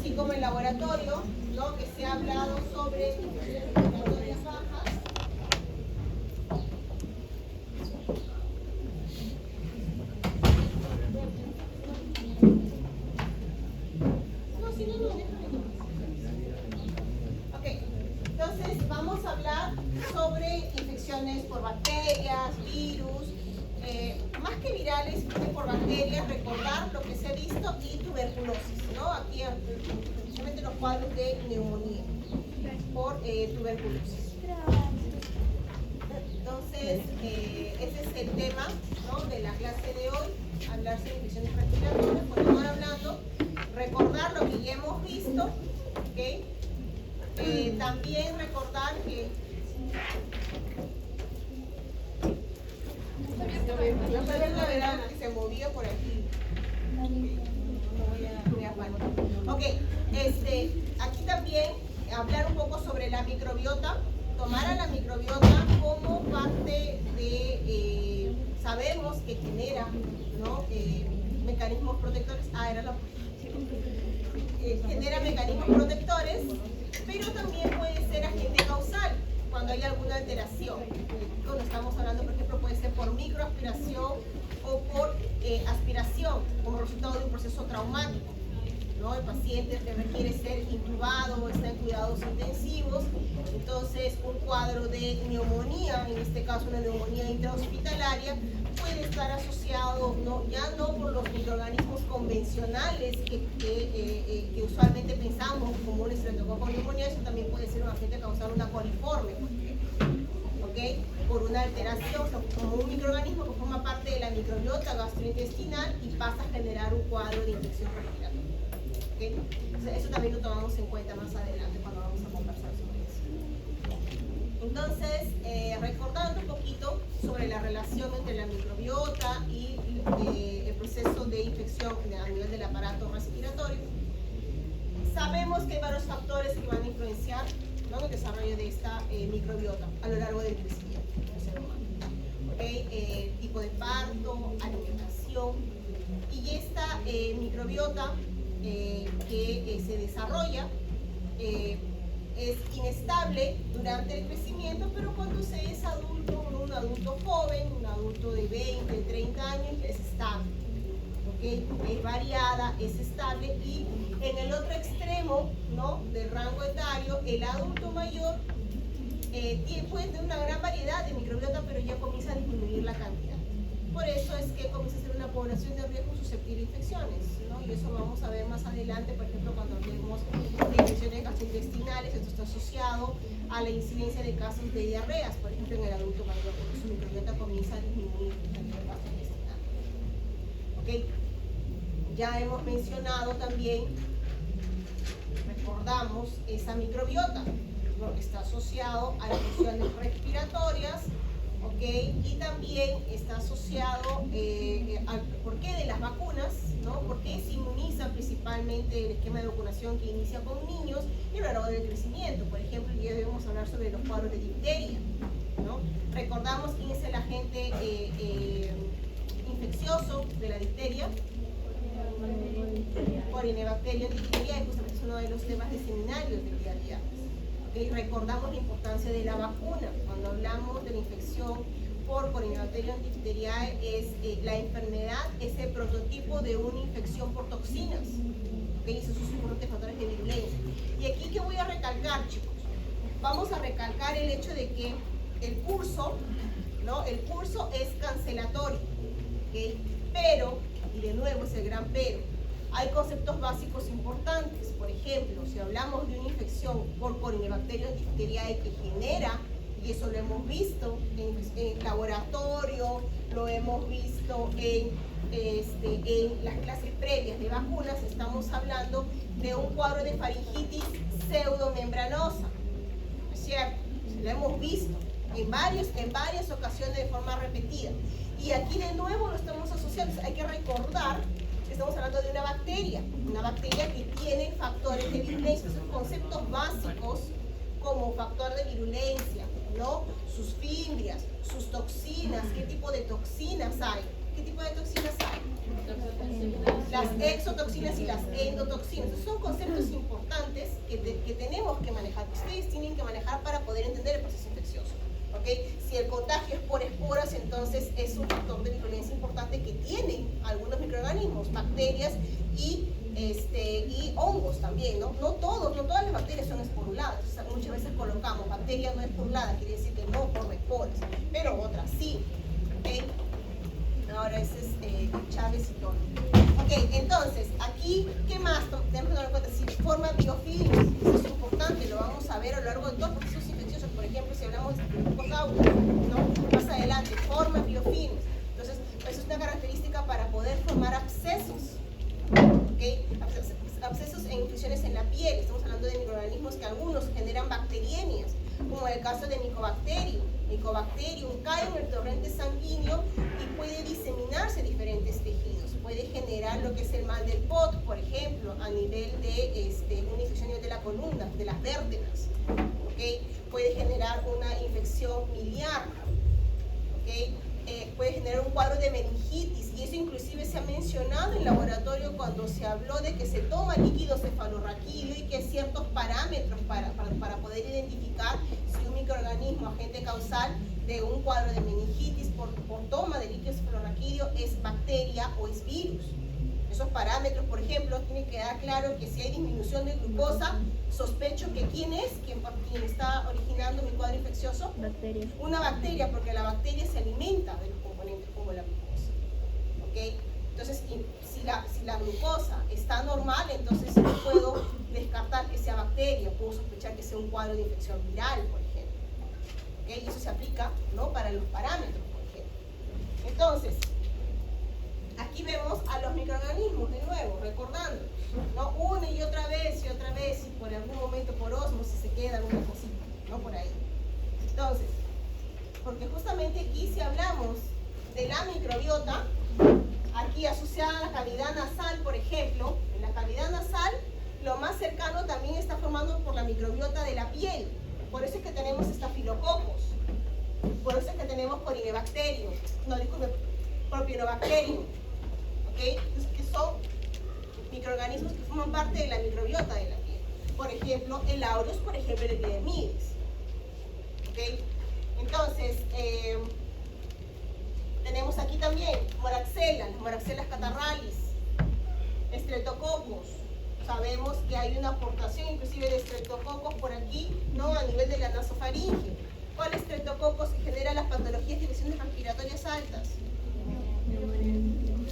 así como el laboratorio, ¿no? Que se ha hablado sobre infecciones respiratorias bajas. No, si no, no, déjame nomás. Ok, entonces vamos a hablar sobre infecciones por bacterias, virus, más que virales, por bacterias, recordar lo que se ha visto, y tuberculosis, ¿no? Aquí especialmente los cuadros de neumonía por tuberculosis. Entonces, ese es el tema, ¿no?, de la clase de hoy, hablar sobre infecciones respiratorias. Continuar hablando, recordar lo que ya hemos visto, ¿ok? También recordar que la verdad que se movió por aquí. Ok, aquí también hablar un poco sobre la microbiota, tomar a la microbiota como parte de, sabemos que genera, ¿no?, mecanismos protectores, genera mecanismos protectores, pero también puede ser agente causal cuando hay alguna alteración. Cuando estamos hablando, por ejemplo, puede ser por microaspiración o por aspiración como resultado de un proceso traumático, ¿no? El paciente que requiere ser intubado o está en cuidados intensivos, entonces un cuadro de neumonía, en este caso una neumonía intrahospitalaria, puede estar asociado ya no por los microorganismos convencionales que usualmente pensamos como un estreptococo neumonía, eso también puede ser un agente causal, una coliforme, ¿okay?, por una alteración, o sea, como un microorganismo que forma parte de la microbiota gastrointestinal y pasa a generar un cuadro de infección respiratoria. ¿Okay? O sea, eso también lo tomamos en cuenta más adelante cuando vamos a conversar sobre eso. Entonces, recordando un poquito sobre la relación entre la microbiota y el proceso de infección a nivel del aparato respiratorio, sabemos que hay varios factores que van a influenciar, ¿no?, el desarrollo de esta microbiota a lo largo del crecimiento del ser humano. ¿Okay? Tipo de parto, alimentación, y esta microbiota que se desarrolla es inestable durante el crecimiento, pero cuando se es adulto, un adulto joven, un adulto de 20, 30 años, es estable. ¿Okay? Es variada, es estable, y en el otro extremo, ¿no?, del rango etario, el adulto mayor puede tener una gran variedad de microbiota, pero ya comienza a disminuir la cantidad. Por eso es que comienza a ser una población de riesgo susceptible a infecciones, ¿no? Y eso vamos a ver más adelante, por ejemplo, cuando hablemos de infecciones gastrointestinales. Esto está asociado a la incidencia de casos de diarreas, por ejemplo, en el adulto mayor, porque su microbiota comienza a disminuir a nivel gastrointestinal. ¿Okay? Ya hemos mencionado también, recordamos, esa microbiota, porque está asociado a infecciones respiratorias, ¿okay? Y también está asociado al porqué de las vacunas, ¿no? Porque se inmuniza principalmente el esquema de vacunación que inicia con niños y a lo largo del crecimiento. Por ejemplo, ya debemos hablar sobre los cuadros de difteria, ¿no? Recordamos quién es el agente infeccioso de la difteria. Corinebacterium diphtheriae, justamente es uno de los temas de seminarios del día a día. ¿Okay? Recordamos la importancia de la vacuna. Cuando hablamos de la infección por Corinebacterium diphtheriae, es la enfermedad, es el prototipo de una infección por toxinas. ¿Okay? Esos son importantes factores de virulencia. Y aquí, ¿qué voy a recalcar, chicos? Vamos a recalcar el hecho de que el curso, ¿no?, el curso es cancelatorio, ¿okay? Pero, y de nuevo es el gran pero, hay conceptos básicos importantes. Por ejemplo, si hablamos de una infección por Corinebacterium diphtheriae que genera, y eso lo hemos visto en laboratorio, lo hemos visto en las clases previas de vacunas, estamos hablando de un cuadro de faringitis pseudomembranosa, ¿no es cierto? Lo hemos visto en varias ocasiones de forma repetida. Y aquí de nuevo lo estamos asociando. Hay que recordar que estamos hablando de una bacteria que tiene factores de virulencia, esos conceptos básicos como factor de virulencia, ¿no? Sus fimbrias, sus toxinas, qué tipo de toxinas hay. ¿Qué tipo de toxinas hay? las exotoxinas y las endotoxinas. Esos son conceptos importantes que tenemos que manejar, que ustedes tienen que manejar para poder entender el proceso infeccioso. ¿Okay? Si el contagio es por esporas, entonces es un factor de virulencia importante que tienen algunos microorganismos, bacterias y hongos también, ¿no? No todas las bacterias son esporuladas. O sea, muchas veces colocamos bacteria no esporulada, quiere decir que no forma esporas, pero otras sí. ¿Okay? Ahora ese es Chávez y todo. Ok, entonces, aquí, ¿qué más? Tenemos que tener en cuenta, si forma biofilms, eso es importante, lo vamos a ver a lo largo de todos los procesos infecciosos. Por ejemplo, si hablamos de ¿no? Más adelante, forma biofilms. Entonces, eso es una característica para poder formar abscesos. ¿Okay? Abscesos e infecciones en la piel. Estamos hablando de microorganismos que algunos generan bacteriemias, como en el caso de Mycobacterium. Mycobacterium cae en el torrente sanguíneo y puede diseminarse a diferentes tejidos. Puede generar lo que es el mal del POT, por ejemplo, a nivel de una infección a nivel de la columna, de las vértebras. ¿Okay? Puede generar una infección miliar. ¿Okay? Puede generar un cuadro de meningitis, y eso inclusive se ha mencionado en laboratorio cuando se habló de que se toma líquido cefalorraquídeo y que hay ciertos parámetros para poder identificar si un microorganismo agente causal de un cuadro de meningitis por toma de líquido cefalorraquídeo es bacteria o es virus. Esos parámetros, por ejemplo, tienen que quedar claro que si hay disminución de glucosa, sospecho que ¿quién está originando mi cuadro infeccioso? Bacteria. Una bacteria, porque la bacteria se alimenta de los componentes como la glucosa. ¿Okay? Entonces, si la glucosa está normal, entonces no puedo descartar que sea bacteria, puedo sospechar que sea un cuadro de infección viral, por ejemplo. ¿Okay? Y eso se aplica, ¿no? Para los parámetros, por ejemplo. Entonces, aquí vemos a los microorganismos de nuevo, recordando, ¿no? Una y otra vez, y por algún momento por ósmosis se queda alguna cosita, ¿no? Por ahí. Entonces, porque justamente aquí si hablamos de la microbiota, aquí asociada a la cavidad nasal, por ejemplo, en la cavidad nasal, lo más cercano también está formado por la microbiota de la piel. Por eso es que tenemos estafilococos, por eso es que tenemos Propionibacterium, ¿okay? Que son microorganismos que forman parte de la microbiota de la piel. Por ejemplo, el aureus, por ejemplo, el epidermidis. ¿Okay? Entonces, tenemos aquí también las moraxelas catarralis, estreptococos. Sabemos que hay una aportación inclusive de estreptococos por aquí, ¿no? A nivel de la nasofaringe. ¿Cuál estreptococos genera las patologías de infecciones respiratorias altas?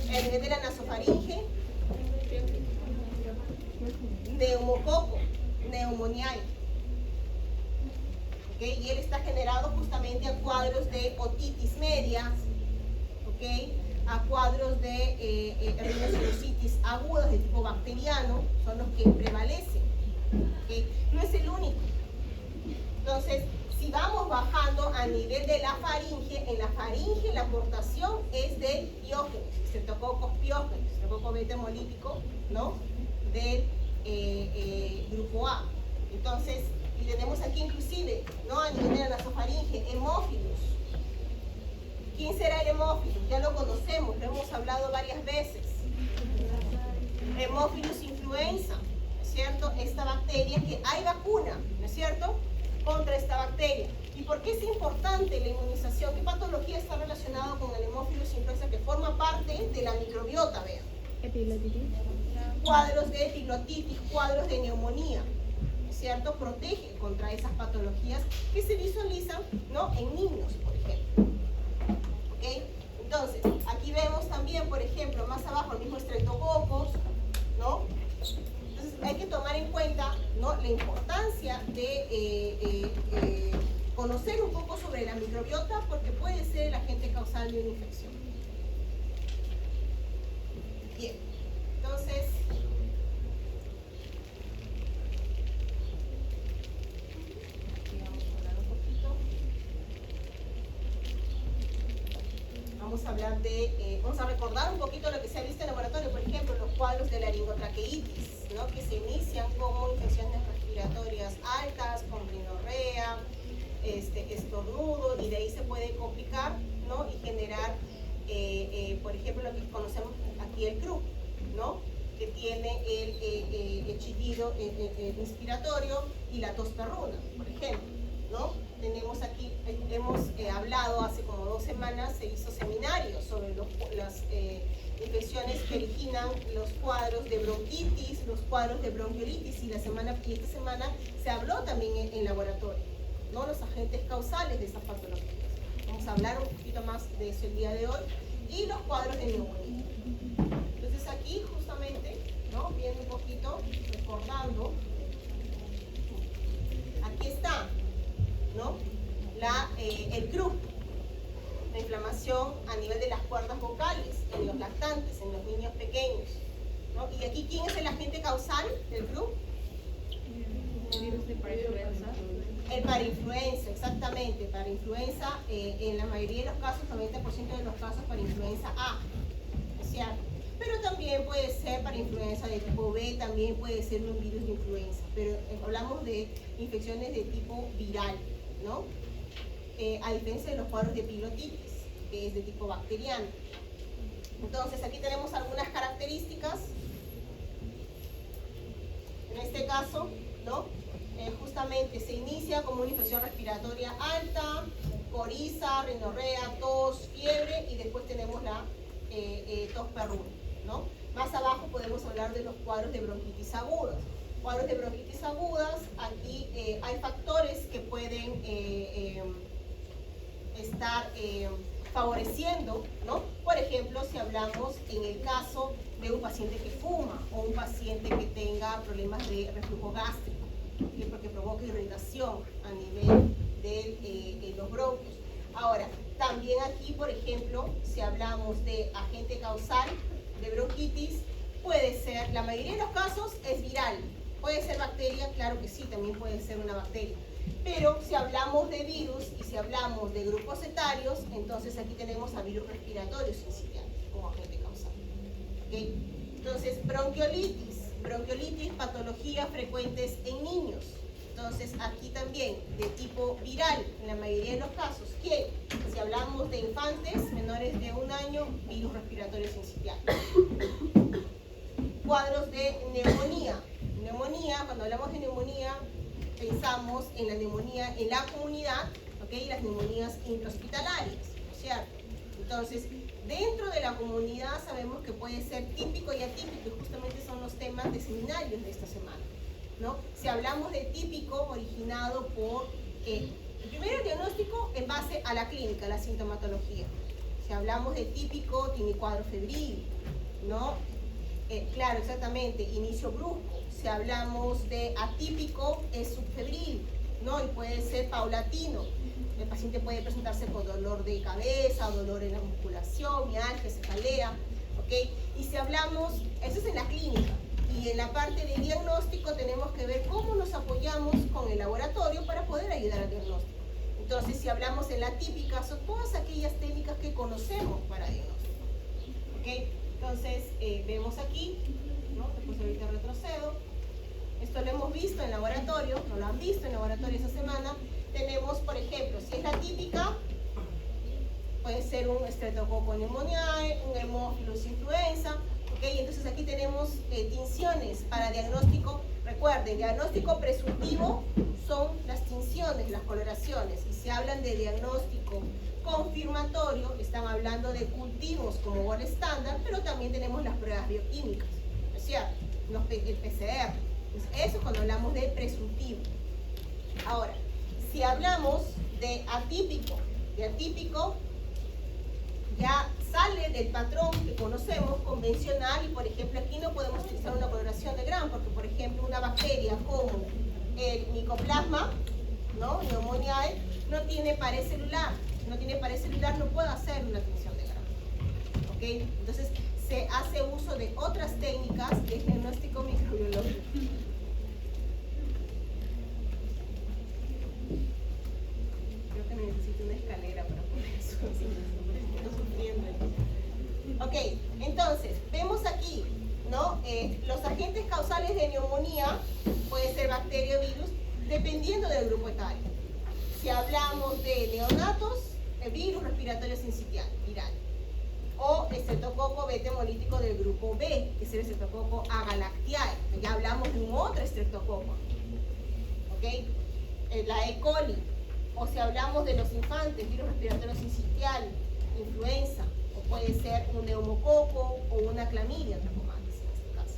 A nivel de la nasofaringe, neumococo, pneumoniae. ¿Okay? Y él está generado justamente a cuadros de otitis media, ¿okay? A cuadros de rinocelulitis agudas de tipo bacteriano, son los que prevalecen. ¿Okay? No es el único. Entonces, si vamos bajando a nivel de la faringe, en la faringe la aportación es de piógenes, Streptococcus pyogenes, Streptococcus beta hemolítico, ¿no? Del grupo A. Entonces, y tenemos aquí inclusive, ¿no? A nivel de la nasofaringe, Haemophilus. ¿Quién será el Haemophilus? Ya lo conocemos, lo hemos hablado varias veces. Haemophilus influenza, ¿no es cierto? Esta bacteria que hay vacuna, ¿no es cierto?, contra esta bacteria. ¿Y por qué es importante la inmunización? ¿Qué patología está relacionada con el Haemophilus influenza que forma parte de la microbiota? Vean. Epiglotitis. Cuadros de epiglotitis, cuadros de neumonía, ¿no es cierto? Protege contra esas patologías que se visualizan, ¿no? En niños, por ejemplo. ¿Okay? Entonces, aquí vemos también, por ejemplo, más abajo el mismo estreptococos, ¿no? Entonces, hay que tomar en cuenta, ¿no? La importancia de conocer un poco sobre la microbiota, porque puede ser el agente causal de una infección. Bien, entonces, vamos a recordar un poquito lo que se ha visto en el laboratorio, por ejemplo, los cuadros de laringotraqueitis, ¿no? Que se inician como infecciones respiratorias altas, con rinorrea, estornudo, y de ahí se puede complicar, ¿no? Y generar, por ejemplo, lo que conocemos aquí el CRU, ¿no? Que tiene el chillido inspiratorio y la tos perruna, por ejemplo, ¿no? Tenemos aquí, hemos hablado hace como 2 semanas, se hizo seminario sobre las infecciones que originan los cuadros de bronquitis, los cuadros de bronquiolitis, y esta semana se habló también en laboratorio, ¿no? Los agentes causales de estas patologías. Vamos a hablar un poquito más de eso el día de hoy, y los cuadros de neumonía. Entonces aquí justamente, ¿no? Viendo un poquito, recordando, aquí está, ¿no? El grupo, la inflamación a nivel de las cuerdas vocales, en los lactantes, en los niños pequeños, ¿no? Y aquí, ¿quién es el agente causal del grupo? El virus de parainfluenza. El parainfluenza, exactamente, parainfluenza, en la mayoría de los casos, 90% de los casos, parainfluenza A, ¿no es cierto? Pero también puede ser parainfluenza de tipo B, también puede ser un virus de influenza, pero hablamos de infecciones de tipo viral, ¿no? A diferencia de los cuadros de pilotitis, que es de tipo bacteriano. Entonces, aquí tenemos algunas características. En este caso, ¿no? Justamente se inicia como una infección respiratoria alta, coriza, rinorrea, tos, fiebre, y después tenemos la tos perruna, ¿no? Más abajo podemos hablar de los cuadros de bronquitis agudas. Cuadros de bronquitis agudas, aquí hay factores que pueden estar favoreciendo, ¿no? Por ejemplo, si hablamos en el caso de un paciente que fuma o un paciente que tenga problemas de reflujo gástrico, ¿sí? Porque provoca irritación a nivel de los bronquios. Ahora, también aquí, por ejemplo, si hablamos de agente causal de bronquitis, puede ser, la mayoría de los casos es viral. Puede ser bacteria, claro que sí, también puede ser una bacteria. Pero si hablamos de virus y si hablamos de grupos etarios, entonces aquí tenemos a virus respiratorios sincitiales como agente causal. ¿Okay? Entonces, bronquiolitis, patologías frecuentes en niños. Entonces, aquí también de tipo viral, en la mayoría de los casos, que si hablamos de infantes menores de 1 año, virus respiratorio sincitial. Cuadros de neumonía. Neumonía, cuando hablamos de neumonía, pensamos en la neumonía en la comunidad, ¿okay? Y las neumonías intrahospitalarias, ¿no es cierto? Entonces, dentro de la comunidad sabemos que puede ser típico y atípico, y justamente son los temas de seminarios de esta semana, ¿no? Si hablamos de típico, originado por primero el diagnóstico en base a la clínica, la sintomatología. Si hablamos de típico, tiene cuadro febril, ¿no? Claro, exactamente, inicio brusco. Si hablamos de atípico, es subfebril, ¿no? Y puede ser paulatino. El paciente puede presentarse con dolor de cabeza, dolor en la musculación, mialgia, cefalea, ¿ok? Y si hablamos, eso es en la clínica. Y en la parte de diagnóstico tenemos que ver cómo nos apoyamos con el laboratorio para poder ayudar al diagnóstico. Entonces, si hablamos en la típica, son todas aquellas técnicas que conocemos para diagnóstico, ¿ok? Entonces, vemos aquí, ¿no? Después ahorita retrocedo. Esto lo hemos visto en laboratorio, no lo han visto en laboratorio esa semana. Tenemos, por ejemplo, si es la típica, puede ser un Streptococcus pneumoniae, un Haemophilus influenza, ¿ok? Entonces aquí tenemos tinciones para diagnóstico. Recuerden, diagnóstico presuntivo son las tinciones, las coloraciones. Y si hablan de diagnóstico confirmatorio, están hablando de cultivos como gol estándar, pero también tenemos las pruebas bioquímicas, ¿no es cierto? El PCR. Entonces, eso es cuando hablamos de presuntivo. Ahora, si hablamos de atípico ya sale del patrón que conocemos, convencional, y por ejemplo aquí no podemos utilizar una coloración de Gram, porque por ejemplo una bacteria como el Mycoplasma, ¿no? Pneumoniae, no tiene pared celular. No tiene pared celular, no puede hacer una tinción de Gram. ¿Ok? Entonces se hace uso de otras técnicas de diagnóstico microbiológico. Creo que necesito una escalera para poder eso. Estoy sufriendo. Ok, entonces, vemos aquí, ¿no? Los agentes causales de neumonía puede ser bacteria o virus, dependiendo del grupo etario. Si hablamos de neonatos, el virus respiratorio sincitial, viral. O estreptococo beta hemolítico del grupo B, que es el estreptococo agalactiae. Ya hablamos de un otro estreptococo. ¿Ok? La E. coli. O si hablamos de los infantes, virus respiratorio sincitial, influenza, o puede ser un neumococo o una clamidia trachomatis en este caso.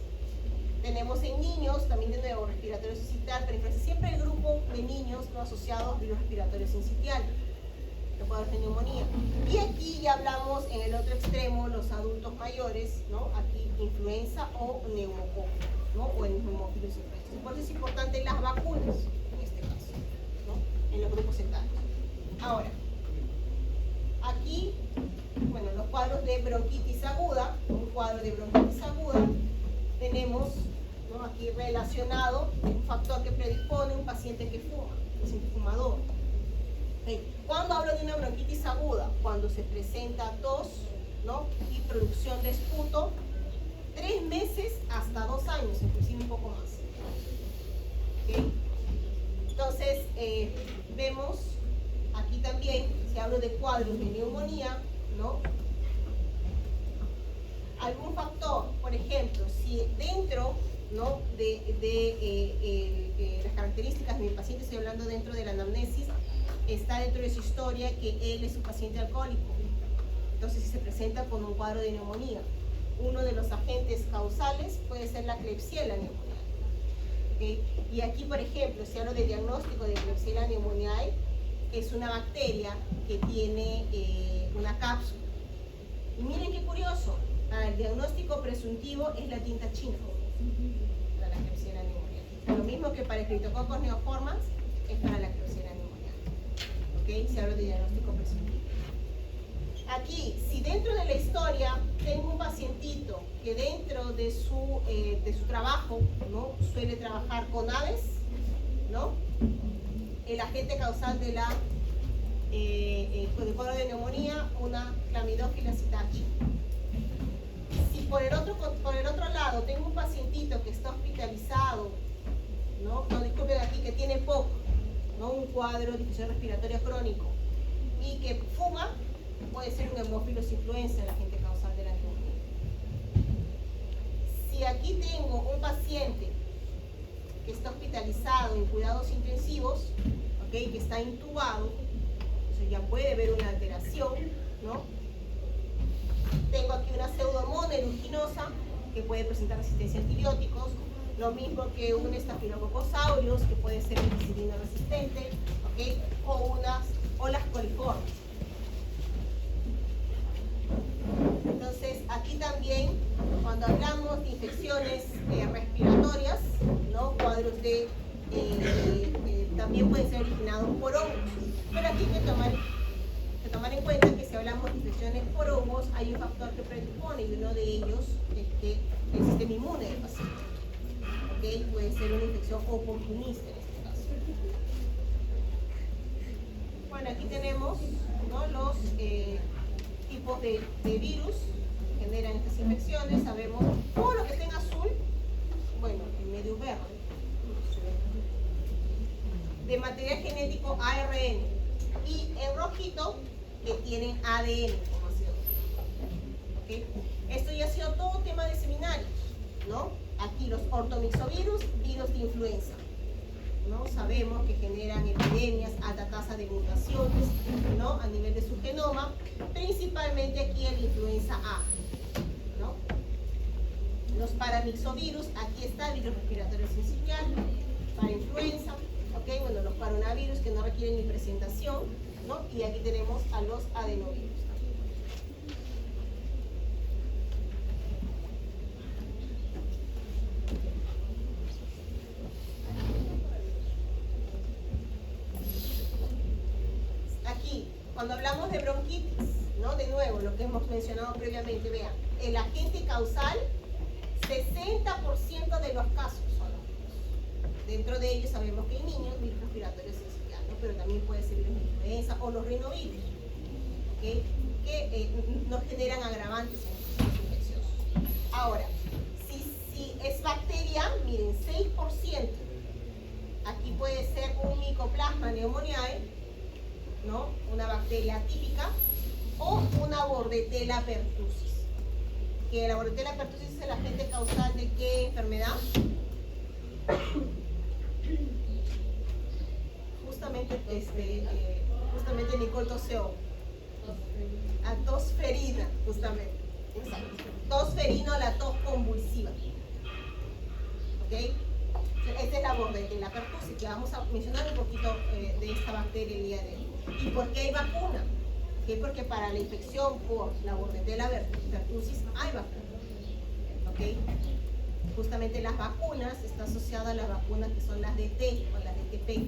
Tenemos en niños también de nuevo respiratorio sincitial, pero influenza. Siempre el grupo de niños no asociados virus respiratorio sincitial, que puede haber neumonía. Y aquí ya hablamos en el otro extremo, los adultos mayores, ¿no? Aquí influenza o neumococo, ¿no? O el Haemophilus influenzae. Por eso es importante las vacunas en este caso, ¿no? En los grupos etarios. Ahora, aquí, bueno, los cuadros de bronquitis aguda, un cuadro de bronquitis aguda, tenemos, ¿no? Aquí relacionado un factor que predispone un paciente que fuma, un paciente fumador. ¿Cuándo hablo de una bronquitis aguda? Cuando se presenta tos, ¿no? Y producción de esputo, 3 meses hasta 2 años, inclusive un poco más. ¿Okay? Entonces, vemos aquí también, si hablo de cuadros de neumonía, ¿no? Algún factor, por ejemplo, si dentro, ¿no? de las características de mi paciente, estoy hablando dentro de la anamnesis, está dentro de su historia que él es un paciente alcohólico. Entonces, si se presenta con un cuadro de neumonía, uno de los agentes causales puede ser la Klebsiella pneumoniae. ¿Okay? Y aquí, por ejemplo, si hablo de diagnóstico de Klebsiella pneumoniae, es una bacteria que tiene una cápsula. Y miren qué curioso, para el diagnóstico presuntivo es la tinta china, para la Klebsiella pneumoniae. Lo mismo que para el Cryptococcus neoformans es para la Klebsiella pneumoniae. ¿Okay? Se habla de diagnóstico presuntivo. Aquí, si dentro de la historia tengo un pacientito que dentro de su trabajo, ¿no? Suele trabajar con aves, ¿no? El agente causal de la cuadro de neumonía, una Chlamydophila psittaci. Si por el otro lado tengo un pacientito que está hospitalizado, ¿no? No, disculpen aquí, que tiene POC, ¿no? Un cuadro de disfunción respiratoria crónico y que fuma, puede ser un Haemophilus influenzae, el agente causal de la neumonía. Si aquí tengo un paciente que está hospitalizado en cuidados intensivos, ¿okay? Que está intubado, entonces ya puede haber una alteración, ¿no? Tengo aquí una pseudomonas aeruginosa que puede presentar resistencia a antibióticos, lo mismo que un Staphylococcus aureus que puede ser penicilina resistente, ¿okay? O las coliformes. Entonces, aquí también, cuando hablamos de infecciones respiratorias, ¿no? Cuadros de también pueden ser originados por hongos. Pero aquí hay que tomar en cuenta que si hablamos de infecciones por hongos, hay un factor que predispone y uno de ellos es que el sistema inmune del paciente. ¿Okay? Puede ser una infección oportunista en este caso. Bueno, aquí tenemos, ¿no? Los tipos de virus que generan estas infecciones. Sabemos todo lo que tenga azul, bueno, en medio verde. De material genético ARN y en rojito que tienen ADN como ácido. ¿Okay? Esto ya ha sido todo tema de seminarios, ¿no? Aquí los ortomixovirus, virus de influenza, ¿no? Sabemos que generan epidemias, alta tasa de mutaciones, ¿no? A nivel de su genoma, principalmente aquí el influenza A, ¿no? Los paramixovirus, aquí está el virus respiratorio sincitial, para influenza, ¿ok? Bueno, los paronavirus que no requieren ni presentación, ¿no? Y aquí tenemos a los adenovirus. Aquí, cuando hablamos de bronquitis, ¿no? De nuevo, lo que hemos mencionado previamente, vean, el agente causal, 60% de los casos son los virus. Dentro de ellos sabemos que hay niños, virus respiratorios sincitial, ¿no? Pero también puede ser virus de influenza o los rinovirus, ¿okay? Que nos generan agravantes en los infecciosos. Ahora, si es bacteria, miren, 6%. Aquí puede ser un Mycoplasma pneumoniae, ¿no? Una bacteria atípica, o una Bordetella pertussis. que la bordetela pertussis es el agente causal de qué enfermedad. Justamente Nicole toseó. A tosferina, justamente. Exacto. Tosferina o la tos convulsiva. ¿Ok? Esta es la bordetela pertussis, que vamos a mencionar un poquito de esta bacteria el día de hoy. ¿Y por qué hay vacuna? ¿Okay? Porque para la infección por la bordetela pertussis hay vacuna. ¿Ok? Justamente las vacunas está asociada a las vacunas que son las de T o las de TP.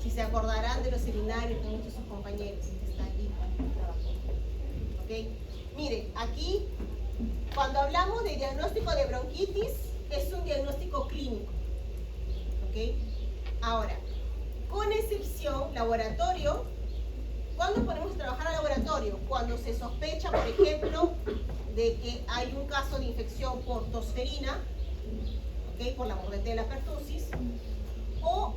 Si se acordarán de los seminarios con muchos de sus compañeros que están aquí trabajando. ¿Ok? Miren, aquí cuando hablamos de diagnóstico de bronquitis es un diagnóstico clínico. ¿Ok? Ahora, con excepción laboratorio, ¿cuándo podemos trabajar al laboratorio? Cuando se sospecha, por ejemplo, de que hay un caso de infección por tosferina, ¿okay? Por la bordetela pertussis, o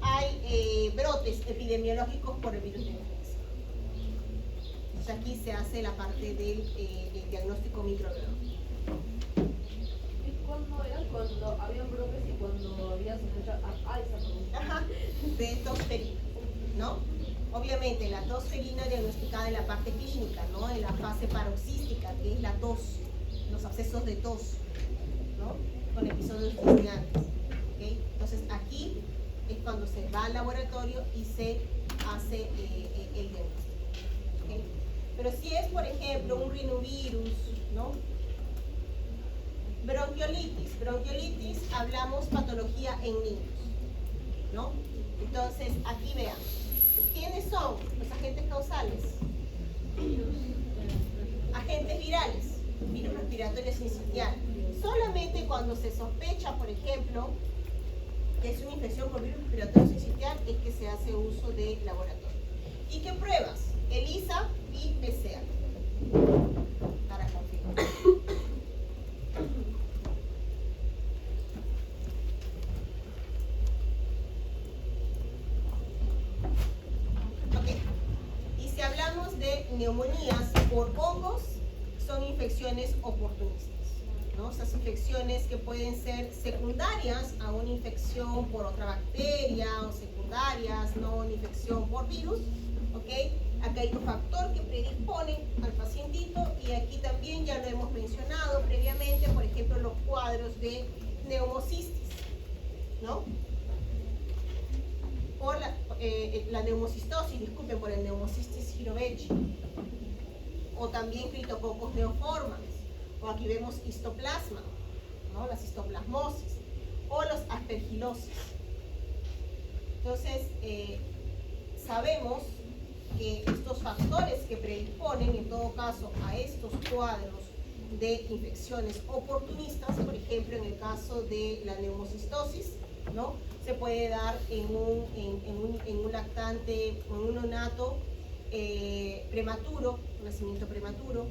hay brotes epidemiológicos por el virus de la influenza. Entonces aquí se hace la parte del diagnóstico microbiológico. ¿Y cuándo era? Cuando había brotes y cuando había sospecha de tosferina, ¿no? Obviamente la tosferina diagnosticada en la parte clínica, ¿no? En la fase paroxística, que es la tos, los accesos de tos, ¿no? Con episodios disneantes. ¿Okay? Entonces aquí es cuando se va al laboratorio y se hace el diagnóstico. ¿Okay? Pero si es, por ejemplo, un rinovirus, ¿no? Bronquiolitis, hablamos patología en niños, ¿no? Entonces aquí vean. ¿Quiénes son los agentes causales? Agentes virales, virus respiratorio sincitial. Solamente cuando se sospecha, por ejemplo, que es una infección por virus respiratorio sincitial es que se hace uso de laboratorio. ¿Y qué pruebas? ELISA y PCR para confirmar. Neumonías por hongos son infecciones oportunistas, ¿no? Esas infecciones que pueden ser secundarias a una infección por otra bacteria o secundarias, no una infección por virus, ¿ok? Acá hay un factor que predispone al pacientito y aquí también ya lo hemos mencionado previamente, por ejemplo, los cuadros de neumocistis, ¿no? Por la neumocistosis, disculpen, por el neumocistis girovechi, o también criptococos neoformans, o aquí vemos histoplasma, ¿no? Las histoplasmosis, o los aspergilosis. Entonces, sabemos que estos factores que predisponen, en todo caso, a estos cuadros de infecciones oportunistas, por ejemplo, en el caso de la neumocistosis, ¿no? Se puede dar en un lactante, en un neonato prematuro, nacimiento prematuro,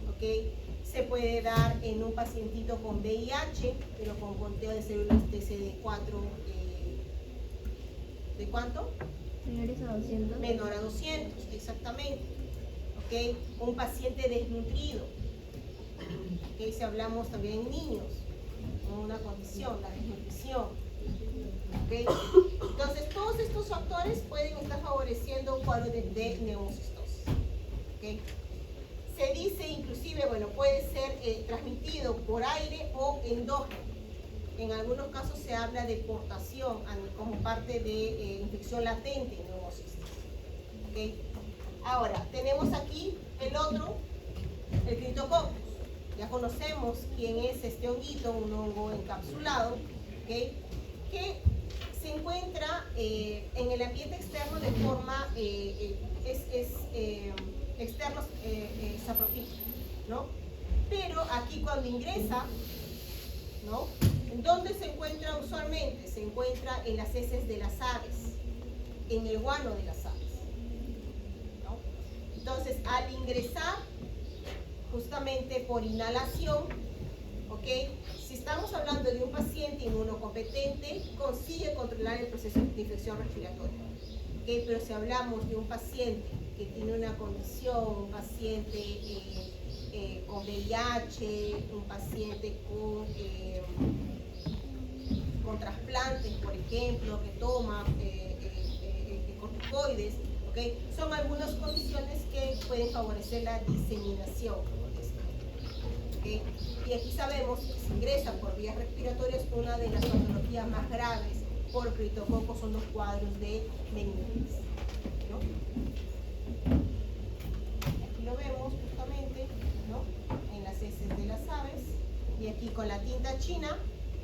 ¿ok? Se puede dar en un pacientito con VIH, pero con conteo de células TCD4 ¿de cuánto? Menores a 200. Menor a 200, exactamente. ¿Ok? Un paciente desnutrido. ¿Ok? Si hablamos también en niños, ¿no? Una condición, la desnutrición. ¿Okay? Entonces, todos estos factores pueden estar favoreciendo un cuadro de neumocistosis. ¿Okay? Se dice inclusive, bueno, puede ser transmitido por aire o endógeno. En algunos casos se habla de portación como parte de infección latente en neumocistis. ¿Okay? Ahora, tenemos aquí el otro, el Cryptococcus. Ya conocemos quién es este honguito, un hongo encapsulado, ¿okay? Que se encuentra en el ambiente externo de forma externo saprofítica, ¿no? Pero aquí cuando ingresa, ¿no? ¿Dónde se encuentra usualmente? Se encuentra en las heces de las aves, en el guano de las aves, ¿no? Entonces, al ingresar justamente por inhalación, ¿ok? Si estamos hablando de un paciente inmunocompetente, consigue controlar el proceso de infección respiratoria. ¿Okay? Pero si hablamos de un paciente que tiene una condición, un paciente con VIH, un paciente con trasplantes, por ejemplo, que toma corticoides, ¿okay? Son algunas condiciones que pueden favorecer la diseminación. ¿Okay? Y aquí sabemos que si ingresa por vías respiratorias, una de las patologías más graves por criptococo son los cuadros de meningitis, ¿no? Aquí lo vemos justamente, ¿no? En las heces de las aves, y aquí con la tinta china,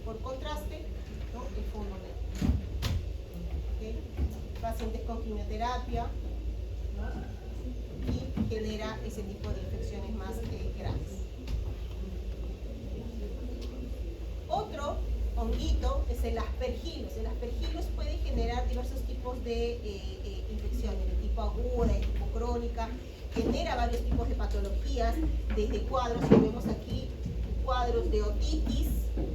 por contraste, ¿no? El fondo negro. ¿Okay? Pacientes con quimioterapia, ¿no? Y genera ese tipo de infecciones más graves. Otro honguito es el aspergillus. El aspergillus puede generar diversos tipos de infecciones, de tipo aguda, de tipo crónica, genera varios tipos de patologías, desde cuadros, que vemos aquí, cuadros de otitis,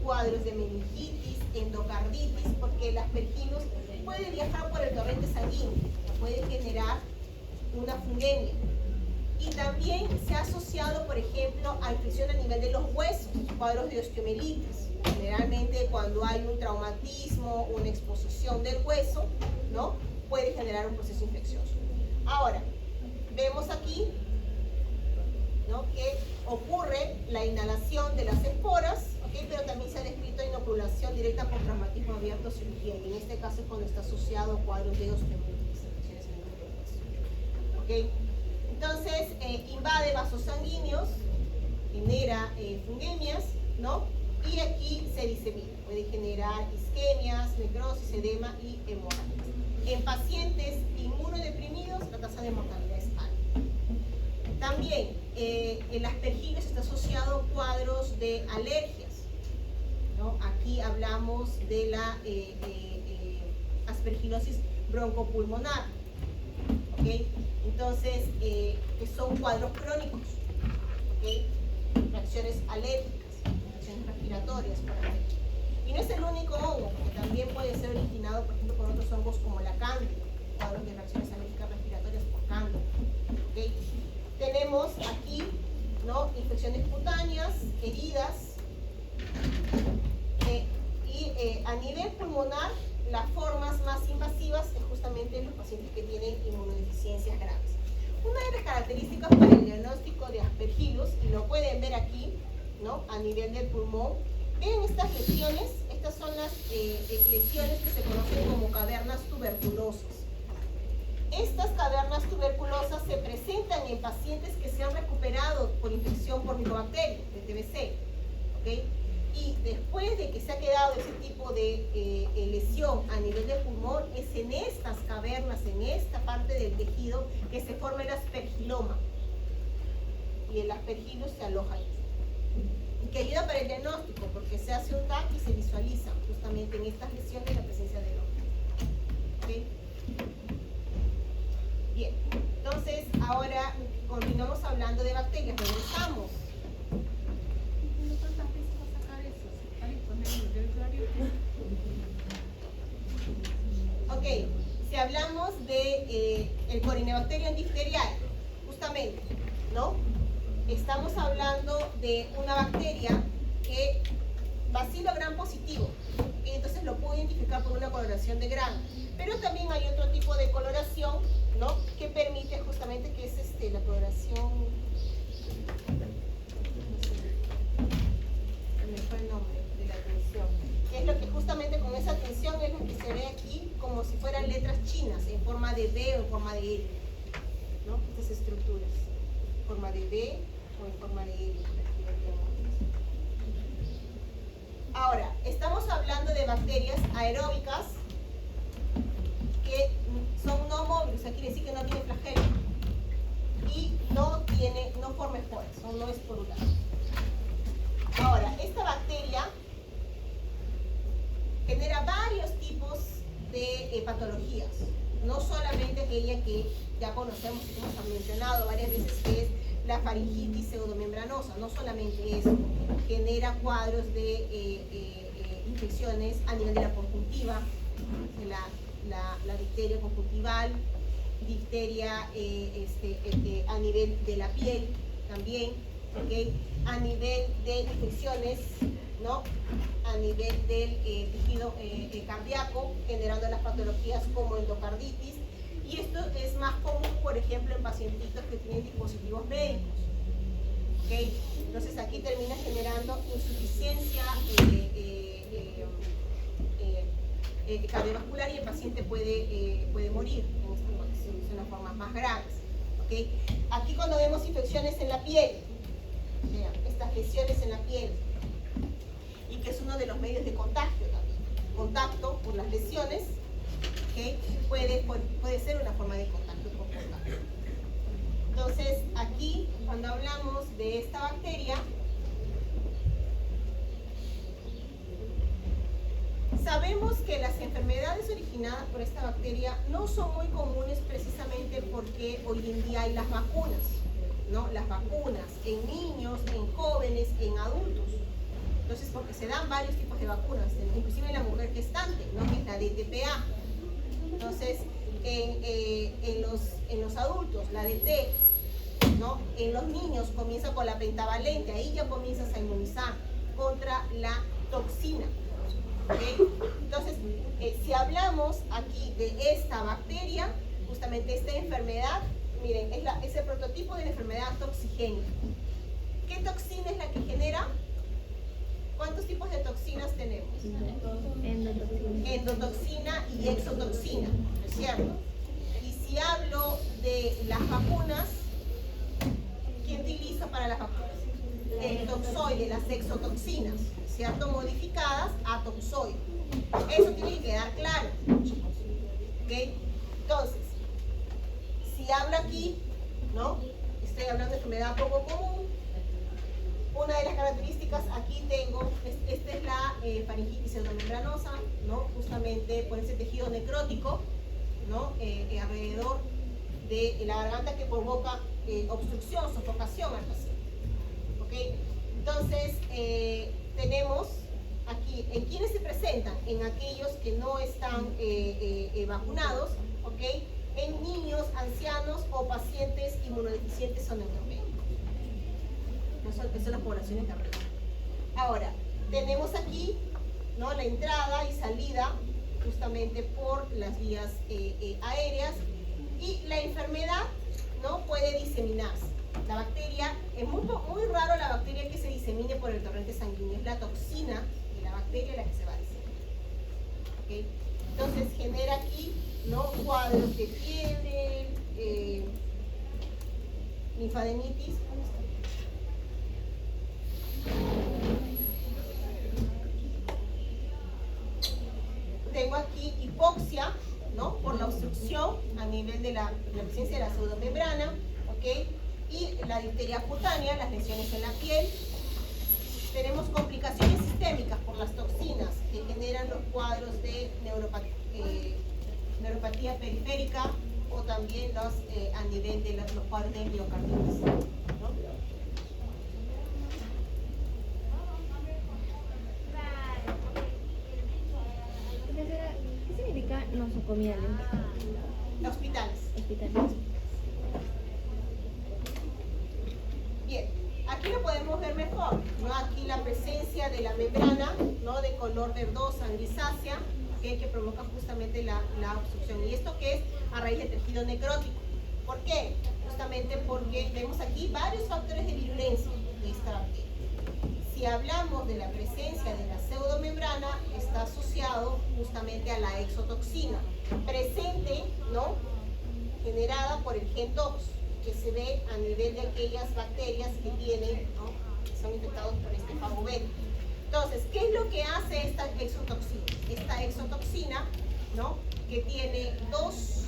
cuadros de meningitis, endocarditis, porque el aspergillus puede viajar por el torrente sanguíneo, puede generar una fungemia. Y también se ha asociado, por ejemplo, a infección a nivel de los huesos, cuadros de osteomielitis. Generalmente cuando hay un traumatismo, una exposición del hueso, ¿no? Puede generar un proceso infeccioso. Ahora, vemos aquí, ¿no? Que ocurre la inhalación de las esporas, ¿okay? Pero también se ha descrito inoculación directa por traumatismo abierto o cirugía, y en este caso es cuando está asociado a cuadros de osteomielitis, infecciones en el hueso. ¿Okay? Entonces, invade vasos sanguíneos, genera fungemias, ¿no? Y aquí se disemina, puede generar isquemias, necrosis, edema y hemorragias. En pacientes inmunodeprimidos, la tasa de mortalidad es alta. También, el aspergillus está asociado a cuadros de alergias, ¿no? Aquí hablamos de la aspergillosis broncopulmonar, ¿okay? Entonces, que son cuadros crónicos, ¿okay? Reacciones alérgicas, reacciones respiratorias, por ejemplo. Y no es el único hongo, porque también puede ser originado, por ejemplo, por otros hongos como la cándida, cuadros de reacciones alérgicas respiratorias por cándida. ¿Okay? Tenemos aquí, ¿no? Infecciones cutáneas, heridas, y a nivel pulmonar, las formas más invasivas es justamente en los pacientes que tienen inmunodeficiencias graves. Una de las características para el diagnóstico de aspergillus, y lo pueden ver aquí, ¿no? A nivel del pulmón, ven estas lesiones. Estas son las lesiones que se conocen como cavernas tuberculosas. Estas cavernas tuberculosas se presentan en pacientes que se han recuperado por infección por micobacterias, de TBC, ¿okay? Y después de que se ha quedado ese tipo de lesión a nivel del pulmón, es en estas cavernas, en esta parte del tejido, que se forma el aspergiloma. Y el aspergillus se aloja ahí. Y que ayuda para el diagnóstico, porque se hace un TAC y se visualiza justamente en estas lesiones la presencia del hongo. ¿Okay? Bien, entonces ahora continuamos hablando de bacterias, regresamos. Ok, si hablamos de el Corynebacterium diphtheriae, justamente, ¿no? Estamos hablando de una bacteria que bacilo gram positivo, y entonces lo puedo identificar por una coloración de gram. Pero también hay otro tipo de coloración, ¿no? Que permite justamente que es la coloración, me fue el nombre de la tinción, que es lo que justamente con esa tinción es lo que se ve aquí como si fueran letras chinas en forma de B o en forma de L, ¿no? Estas estructuras, en forma de B o en forma de L. Ahora, estamos hablando de bacterias aeróbicas que son no móviles, o sea, quiere decir que no tiene flagelo y no forma esporas, no esporuladas. Ahora, esta bacteria genera varios tipos de patologías, no solamente aquella que ya conocemos, que hemos mencionado varias veces, que es la faringitis pseudomembranosa. No solamente eso, genera cuadros de infecciones a nivel de la conjuntiva, de la difteria conjuntival, difteria a nivel de la piel también, ¿okay? A nivel de infecciones, ¿no? A nivel del tejido cardíaco, generando las patologías como endocarditis. Y esto es más común, por ejemplo, en pacientitos que tienen dispositivos médicos. ¿Okay? Entonces aquí termina generando insuficiencia cardiovascular y el paciente puede morir en las formas más graves. ¿Okay? Aquí cuando vemos infecciones en la piel, vean, estas lesiones en la piel, y que es uno de los medios de contagio también, contacto por las lesiones, ¿okay? puede ser una forma de contacto por contacto. Entonces aquí cuando hablamos de esta bacteria, sabemos que las enfermedades originadas por esta bacteria no son muy comunes precisamente porque hoy en día hay las vacunas, ¿no? Las vacunas en niños, en jóvenes, en adultos. Entonces, porque se dan varios tipos de vacunas, inclusive en la mujer gestante, ¿no? Que es la DTPA. Entonces, en los adultos, la DT, ¿no? En los niños comienza con la pentavalente, ahí ya comienzas a inmunizar contra la toxina. ¿Okay? Entonces, si hablamos aquí de esta bacteria, justamente esta enfermedad, miren, es el prototipo de la enfermedad toxigénica. ¿Qué toxina es la que genera? ¿Cuántos tipos de toxinas tenemos? Endotoxina y exotoxina, ¿no es cierto? Y si hablo de las vacunas, ¿quién utiliza para las vacunas? El toxoide, las exotoxinas, ¿cierto? Modificadas a toxoide. Eso tiene que quedar claro. ¿Okay? Entonces, si hablo aquí, ¿no? Estoy hablando de enfermedad poco común. Una de las características, aquí tengo, esta es la faringitis pseudomembranosa, ¿no? Justamente por ese tejido necrótico, ¿no? Alrededor de la garganta que provoca obstrucción, sofocación al paciente. ¿Okay? Entonces, tenemos aquí, ¿en quiénes se presentan? En aquellos que no están vacunados, ¿okay? En niños, ancianos o pacientes inmunodeficientes o neutropénicos. Esas son las poblaciones de arriba. Ahora, tenemos aquí, ¿no? La entrada y salida justamente por las vías aéreas, y la enfermedad, ¿no? Puede diseminarse. La bacteria, es muy raro la bacteria que se disemine por el torrente sanguíneo, es la toxina de la bacteria la que se va a diseminar. ¿Okay? Entonces genera aquí, ¿no? Cuadros de fiebre, linfadenitis. Tengo aquí hipoxia, ¿no? Por la obstrucción a nivel de la presencia de la pseudomembrana, ¿ok? Y la difteria cutánea, las lesiones en la piel. Tenemos complicaciones sistémicas por las toxinas que generan los cuadros de neuropatía periférica, o también a nivel de los cuadros de miocarditis, ¿no? ¿Qué significa nosocomiales? Hospitales. Bien, aquí lo podemos ver mejor, ¿no? Aquí la presencia de la membrana, ¿no? De color verdosa, grisácea, que provoca justamente la obstrucción. ¿Y esto qué es? A raíz del tejido necrótico. ¿Por qué? Justamente porque vemos aquí varios factores de virulencia de esta bacteria. Si hablamos de la presencia de la pseudomembrana, está asociado justamente a la exotoxina presente, ¿no? Generada por el gen 2, que se ve a nivel de aquellas bacterias que tienen, ¿no? Que son infectados por este fago beta. Entonces, ¿qué es lo que hace esta exotoxina? Esta exotoxina, ¿no? Que tiene dos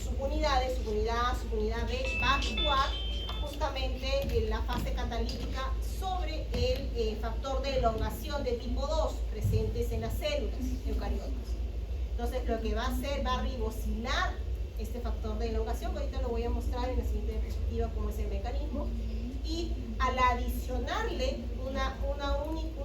subunidades, subunidad A, subunidad B, va a actuar justamente en la fase catalítica sobre el factor de elongación de tipo 2 presentes en las células eucariotas. Entonces, lo que va a hacer, va a ribosilar este factor de elongación, que ahorita lo voy a mostrar en la siguiente diapositiva cómo es el mecanismo, y al adicionarle un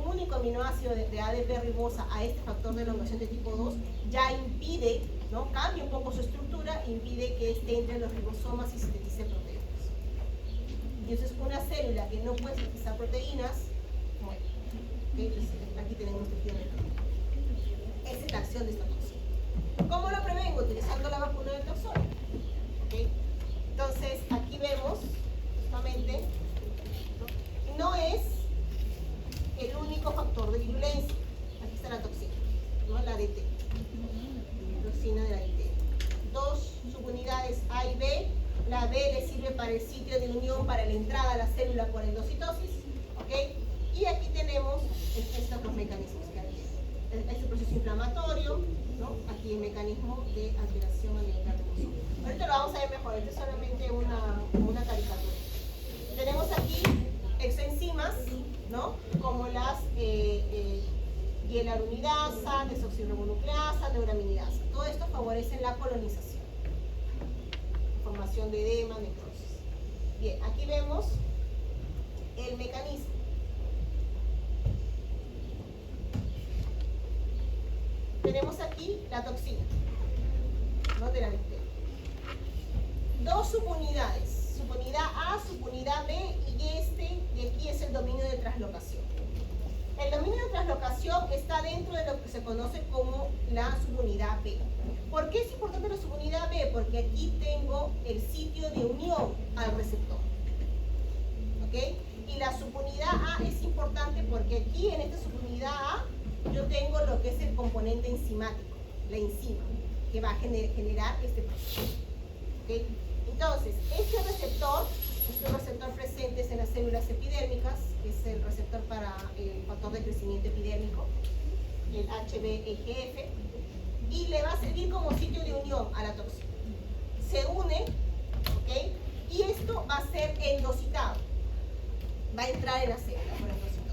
único aminoácido de ADP ribosa a este factor de elongación de tipo 2, ya impide, ¿no? Cambia un poco su estructura, impide que entre en los ribosomas y sintetice proteínas. Y entonces una célula que no puede sintetizar proteínas, muere. ¿Okay? Entonces aquí tenemos tejido necrótico. Esa es la acción de esta toxina. ¿Cómo lo prevengo? Utilizando la vacuna del toxol. ¿Okay? Entonces aquí vemos justamente, no es el único factor de virulencia. Aquí está la toxina, ¿no? La DT, toxina de la DT. Dos subunidades A y B. La B le sirve para el sitio de unión, para la entrada a la célula por endocitosis, ¿ok? Y aquí tenemos estos dos mecanismos que hay. Este proceso inflamatorio, ¿no? Aquí el mecanismo de alteración a nivel del cromosoma. Ahorita lo vamos a ver mejor, esto es solamente una caricatura. Tenemos aquí exoenzimas, ¿no? Como las hialuronidasa, desoxirribonucleasa, neuraminidasa. Todo esto favorece la colonización, formación de edema, necrosis. Bien, aquí vemos el mecanismo. Tenemos aquí la toxina, ¿no? De la bacteria. Dos subunidades, subunidad A, subunidad B, y este de aquí es el dominio de translocación. El dominio de translocación está dentro de lo que se conoce como la subunidad B. ¿Por qué es importante la subunidad B? Porque aquí tengo el sitio de unión al receptor. ¿Ok? Y la subunidad A es importante porque aquí en esta subunidad A yo tengo lo que es el componente enzimático, la enzima, que va a generar este proceso. ¿Ok? Entonces, este receptor es un receptor presente en las células epidérmicas, que es el receptor para el factor de crecimiento epidérmico, el HbEGF, y le va a servir como sitio de unión a la toxina. Se une, ¿ok? Y esto va a ser endocitado, va a entrar en la célula por endocitosis.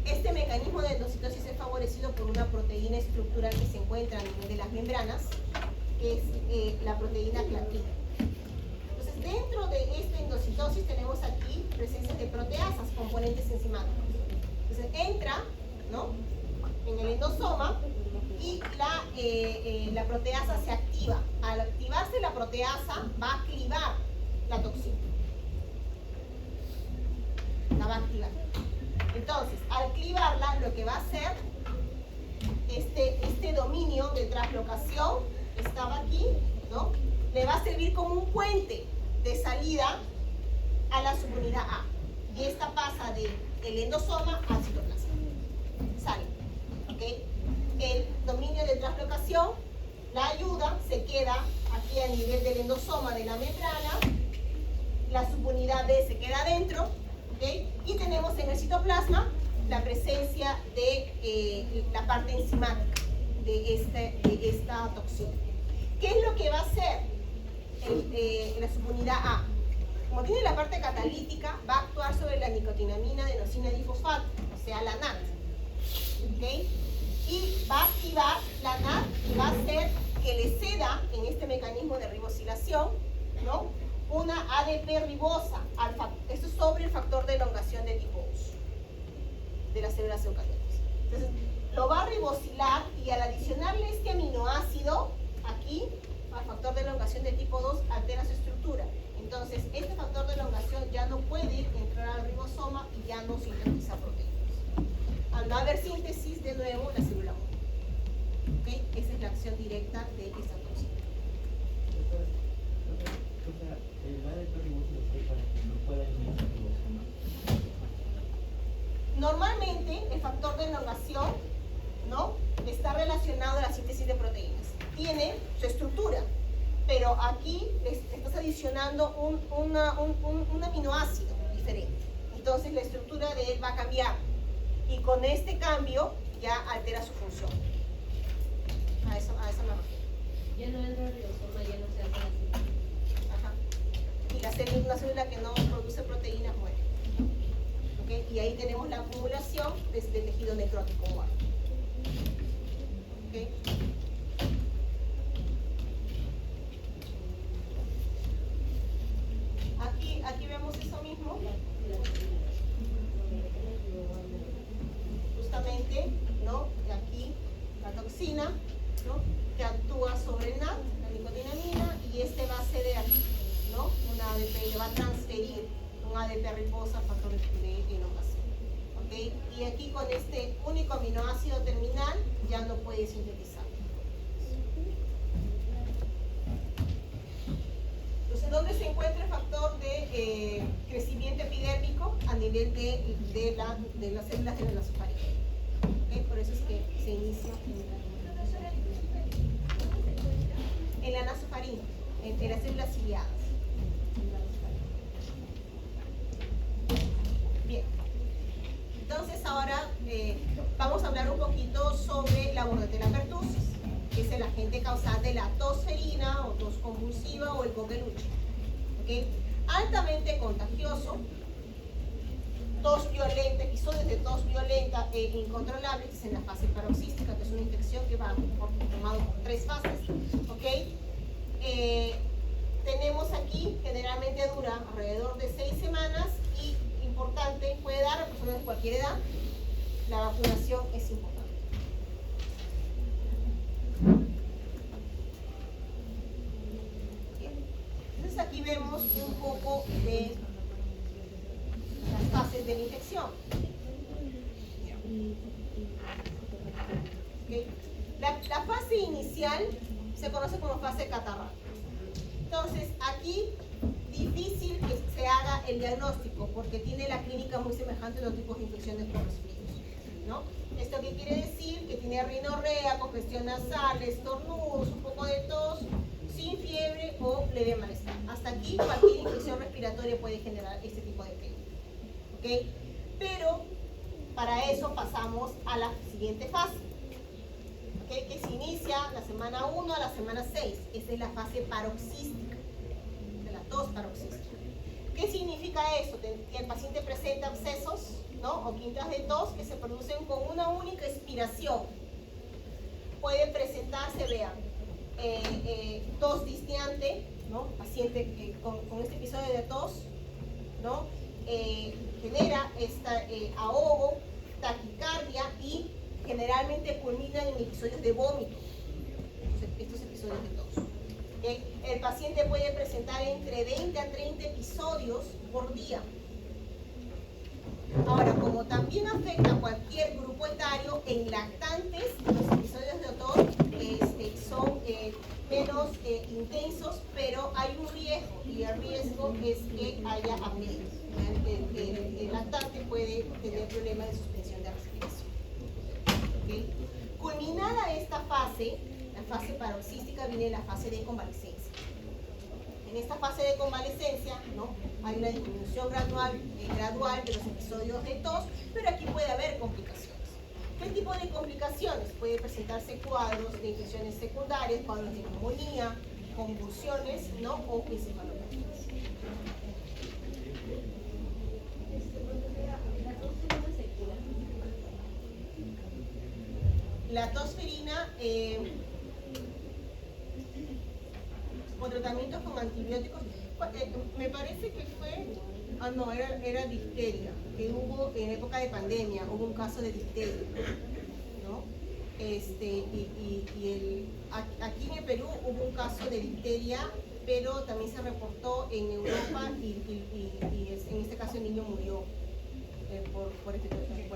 Este mecanismo de endocitosis es favorecido por una proteína estructural que se encuentra a nivel de las membranas, que es la proteína clatina. Entonces, dentro de esta endocitosis tenemos aquí presencia de proteasas, componentes enzimáticos. Entonces, entra, ¿no?, en el endosoma y la proteasa se activa. Al activarse la proteasa, va a clivar la toxina. La va a activar. Entonces, al clivarla, lo que va a hacer, este dominio de translocación estaba aquí, ¿no?, le va a servir como un puente de salida a la subunidad A. Y esta pasa del endosoma al citoplasma. Sale. ¿Ok? El dominio de translocación la ayuda, se queda aquí a nivel del endosoma de la membrana. La subunidad B se queda adentro. ¿Okay? Y tenemos en el citoplasma la presencia de la parte enzimática de esta toxina. ¿Qué es lo que va a hacer la subunidad A? Como tiene la parte catalítica, va a actuar sobre la nicotinamina adenosina difosfato, o sea, la NAT. ¿Okay? Y va a activar la NAT y va a hacer que le ceda en este mecanismo de ribosilación, ¿no?, una ADP ribosa, esto es sobre el factor de elongación de tipo 2 de las células eucariotas. Entonces, lo va a ribosilar y al adicionarle este aminoácido aquí, al factor de elongación de tipo 2, altera su estructura. Entonces, este factor de elongación ya no puede entrar al ribosoma y ya no sintetiza proteínas. Al no haber síntesis, de nuevo, la célula muere. ¿Okay? Esa es la acción directa de esta toxina. Normalmente el factor de elongación, ¿no?, está relacionado a la síntesis de proteínas. Tiene su estructura, pero aquí estás adicionando un aminoácido diferente. Entonces la estructura de él va a cambiar y con este cambio ya altera su función. A eso me refiero. Ya no entra el ribosoma, ya no se hace así. Y una célula que no produce proteínas muere. ¿Okay? Y ahí tenemos la acumulación de tejido necrótico muerto. ¿Okay? Aquí vemos eso mismo. Justamente, ¿no?, aquí la toxina, ¿no?, que actúa sobre el NAT, la nicotinamina, y este va a ceder aquí, ¿no?, una ADP, le va a transferir un ADP ribosa, factor de elongación. ¿Okay? Y aquí con este único aminoácido terminal ya no puede sintetizar. Entonces, ¿dónde se encuentra el factor de crecimiento epidérmico? A nivel de las células de la nasofaringe. ¿Okay? Por eso es que se inicia en la nasofaringe, en las células ciliadas. Bien. Entonces ahora vamos a hablar un poquito sobre la Bordetella pertussis, que es el agente causal de la tos ferina o tos convulsiva o el coqueluche. ¿Okay? Altamente contagioso, tos violenta, episodios de tos violenta e incontrolable, que es en la fase paroxística, que es una infección que va formado por 3 fases. ¿Okay? Tenemos aquí, generalmente dura alrededor de 6 semanas y importante, puede dar a personas de cualquier edad. La vacunación es importante. Bien. Entonces aquí vemos un poco de las fases de la infección. ¿Okay? La fase inicial se conoce como fase catarral. Entonces, aquí difícil que se haga el diagnóstico porque tiene la clínica muy semejante a los tipos de infecciones por resfríos, ¿no? ¿Esto qué quiere decir? Que tiene rinorrea, congestión nasal, estornudos, un poco de tos, sin fiebre o leve malestar. Hasta aquí cualquier infección respiratoria puede generar este tipo de clínica. ¿Okay? Pero para eso pasamos a la siguiente fase. ¿Okay? Que se inicia la semana 1 a la semana 6. Esa es la fase paroxística, de la tos paroxística. ¿Qué significa esto? Que el paciente presenta abscesos, ¿no? O quintas de tos que se producen con una única expiración. Puede presentarse, vean, tos disneante, ¿no? Paciente con este episodio de tos, ¿no? Genera ahogo, taquicardia y generalmente culminan en episodios de vómito, estos episodios de tos. ¿Okay? El paciente puede presentar entre 20 a 30 episodios por día. Ahora, como también afecta a cualquier grupo etario, en lactantes los episodios de tos son menos intensos, pero hay un riesgo, y el riesgo es que haya apnea. El lactante puede tener problemas de suspensión de respiración. ¿Okay? Culminada esta fase, la fase paroxística, viene la fase de convalescencia. En esta fase de convalescencia, ¿no? Hay una disminución gradual de los episodios de tos, pero aquí puede haber complicaciones. ¿Qué tipo de complicaciones? Puede presentarse cuadros de infecciones secundarias, cuadros de neumonía, convulsiones, ¿no? O encefalopatías. La tos ferina, con tratamientos con antibióticos, me parece que fue, era difteria, que hubo en época de pandemia, hubo un caso de difteria, ¿no? Aquí en el Perú hubo un caso de difteria, pero también se reportó en Europa y en este caso el niño murió por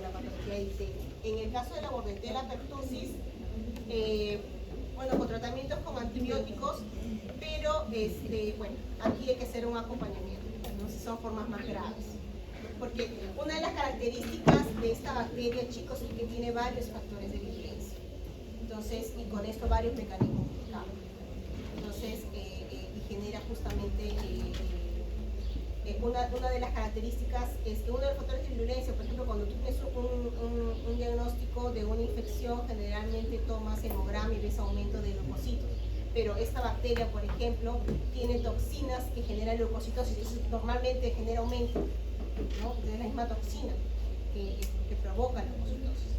la patología de difteria. En el caso de la Bordetella pertussis, con tratamientos con antibióticos, pero bueno, aquí hay que hacer un acompañamiento, ¿no? Si son formas más graves. Porque una de las características de esta bacteria, chicos, es que tiene varios factores de vigilancia. Entonces, y con esto varios mecanismos de cambio. Entonces, y genera justamente una de las características es que uno de los factores de virulencia, por ejemplo, cuando tú tienes un diagnóstico de una infección, generalmente tomas hemograma y ves aumento de leucocitos. Pero esta bacteria, por ejemplo, tiene toxinas que generan leucocitosis, entonces normalmente genera aumento, ¿no? De la misma toxina que provoca la leucocitosis.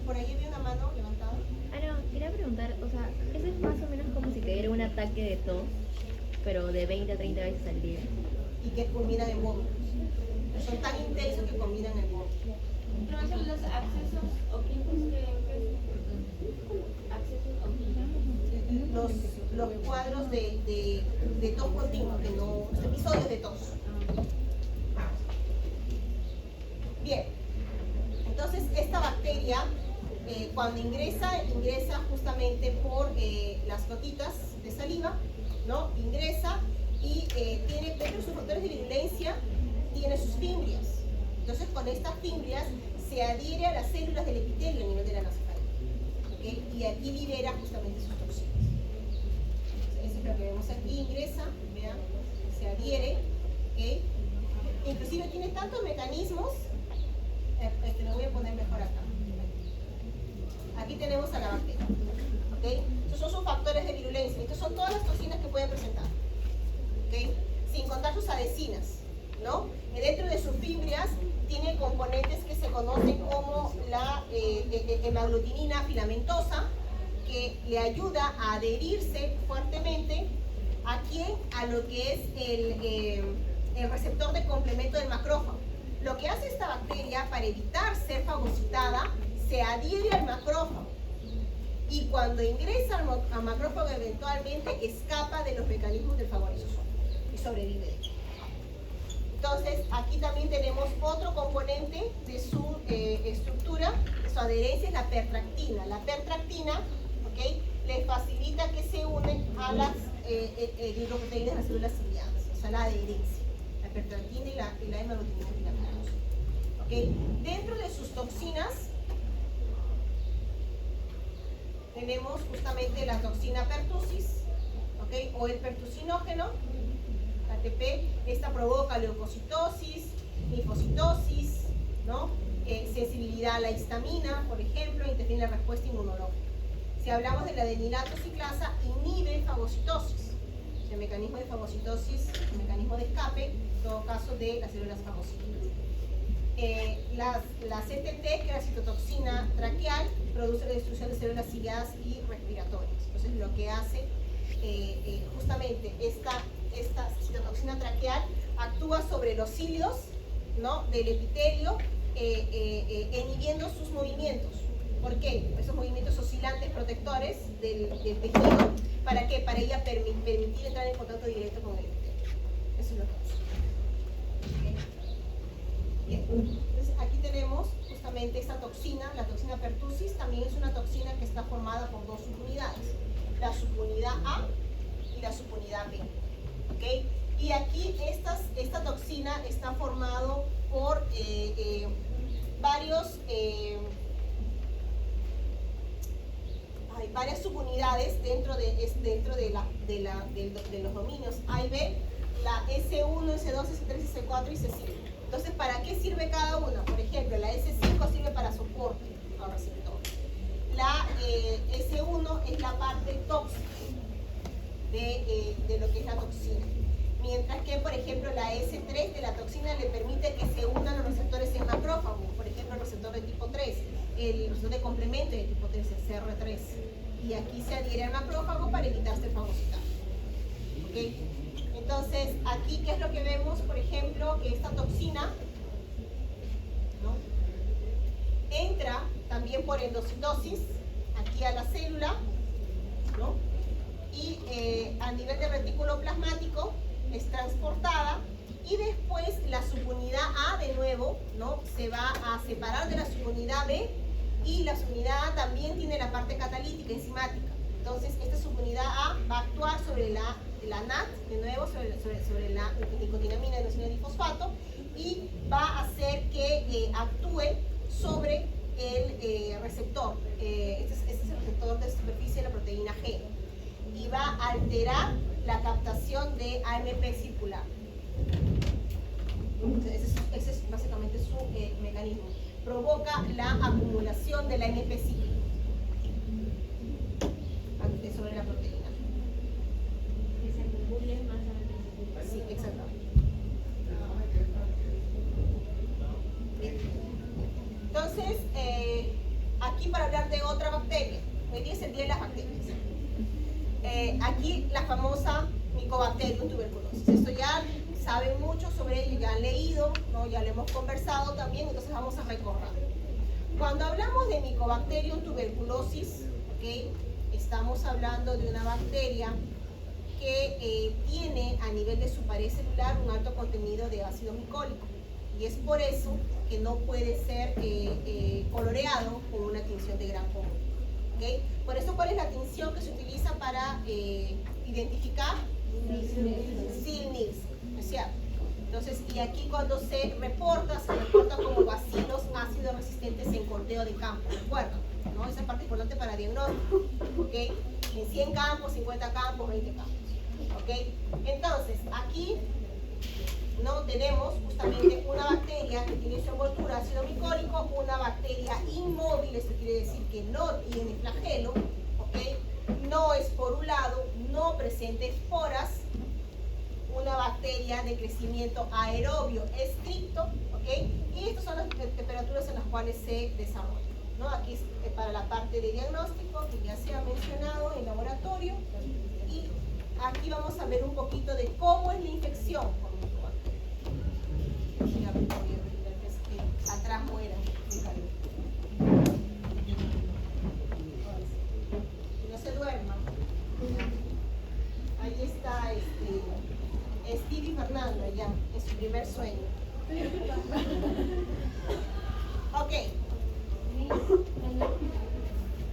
Por ahí vi una mano levantada. No, quería preguntar, o sea, eso es más o menos como si te diera un ataque de tos, pero de 20 a 30 veces al día. Y que culminan en vómitos. Son tan intensos que culminan en vómitos. No son los accesos oquímicos Los cuadros de tos continuo, los episodios de tos. bacteria, cuando ingresa justamente por las gotitas de saliva, ¿no? Ingresa y tiene dentro de sus factores de virulencia, tiene sus fimbrias. Entonces, con estas fimbrias se adhiere a las células del epitelio a nivel de la nasofaringe, ¿okay? Y aquí libera justamente sus toxinas. Eso es lo que vemos aquí, ingresa, vean, se adhiere, ¿okay? Inclusive tiene tantos mecanismos, lo voy a poner mejor acá. Aquí tenemos a la bacteria, ¿okay? Estos son sus factores de virulencia, estas son todas las toxinas que pueden presentar, ¿okay? Sin contar sus adhesinas, ¿no? Dentro de sus fimbrias tiene componentes que se conocen como la hemaglutinina filamentosa, que le ayuda a adherirse fuertemente a lo que es el receptor de complemento del macrófago. Lo que hace esta bacteria para evitar ser fagocitada, se adhiere al macrófago y cuando ingresa al macrófago eventualmente escapa de los mecanismos del fagorisosoma y sobrevive de hecho. Entonces, aquí también tenemos otro componente de su estructura, su adherencia es la pertractina. La pertractina, ¿okay?, le facilita que se unen a las glicoproteínas de las células ciliadas, o sea, la adherencia, la pertractina y la hemaglutinina filamentosa. ¿Okay? Dentro de sus toxinas tenemos justamente la toxina pertussis, ¿okay?, o el pertusinógeno. ATP, esta provoca leucocitosis, linfocitosis, ¿no? Sensibilidad a la histamina, por ejemplo, interfiere en la respuesta inmunológica. Si hablamos de la adenilato ciclasa, inhibe fagocitosis. El mecanismo de fagocitosis, el mecanismo de escape, en todo caso, de las células fagocíticas. La CTT, que es la citotoxina traqueal, produce la destrucción de células ciliadas y respiratorias. Entonces, lo que hace justamente esta citotoxina traqueal actúa sobre los cilios, ¿no?, del epitelio, inhibiendo sus movimientos. ¿Por qué? Esos movimientos oscilantes protectores del tejido. ¿Para qué? Para ella permitir entrar en contacto directo con el epitelio. Eso es lo que hace. ¿Okay? Bien. Entonces, aquí tenemos justamente esta toxina, la toxina pertussis. También es una toxina que está formada por dos subunidades, la subunidad A y la subunidad B. ¿Okay? Y aquí esta toxina está formado por varias subunidades dentro de los dominios A y B, la S1, S2, S3, S4 y C5. Entonces, ¿para qué sirve cada una? Por ejemplo, la S5 sirve para soporte al receptor. La S1 es la parte tóxica de lo que es la toxina. Mientras que, por ejemplo, la S3 de la toxina le permite que se unan los receptores en macrófago, por ejemplo, el receptor de tipo 3, el receptor de complemento de tipo 3, el CR3. Y aquí se adhiere al macrófago para evitar ser fagocitado. ¿Okay? Entonces, aquí, ¿qué es lo que vemos? Por ejemplo, que esta toxina, ¿no?, entra también por endocitosis aquí a la célula, ¿no?, y a nivel de retículo plasmático es transportada y después la subunidad A de nuevo, ¿no?, se va a separar de la subunidad B y la subunidad A también tiene la parte catalítica enzimática. Entonces esta subunidad A va a actuar sobre la NAT, de nuevo sobre la nicotinamina de difosfato y va a hacer que actúe sobre el receptor. Este es el receptor de superficie de la proteína G. Y va a alterar la captación de AMP circular. Ese es básicamente su mecanismo. Provoca la acumulación de la AMP cíclica sobre la proteína. Que se acumule más a la Sí, exactamente. Bien. Entonces, aquí para hablar de otra bacteria. Hoy día es el día de las bacterias. Aquí la famosa Mycobacterium tuberculosis. Esto ya saben mucho sobre ello, ya han leído, ¿no?, ya lo hemos conversado también, entonces vamos a recordar. Cuando hablamos de Mycobacterium tuberculosis, ¿okay?, estamos hablando de una bacteria que tiene a nivel de su pared celular un alto contenido de ácido micólico. Y es por eso que no puede ser coloreado con una tinción de gran común. ¿Okay? Por eso, ¿cuál es la tinción que se utiliza para identificar? Sil-Nielsen, ¿no es cierto? Entonces, y aquí cuando se reporta como bacilos ácidos resistentes en corteo de campo, ¿recuerdan? ¿No? Esa parte importante para diagnóstico, ¿ok? En 100 campos, 50 campos, 20 campos, ¿ok? Entonces, aquí no tenemos justamente una bacteria que tiene su envoltura ácido micólico, una bacteria inmóvil, esto quiere decir que no tiene flagelo, ¿ok? No esporulado, no presenta esporas, una bacteria de crecimiento aerobio estricto, ¿ok? Y estas son las temperaturas en las cuales se desarrolla, ¿no? Aquí es para la parte de diagnóstico, que ya se ha mencionado en laboratorio, y aquí vamos a ver un poquito de cómo es la infección por micobacterias. Atrás mueran. No se duerman. Ahí está Steve y Fernando ya, en su primer sueño. Ok.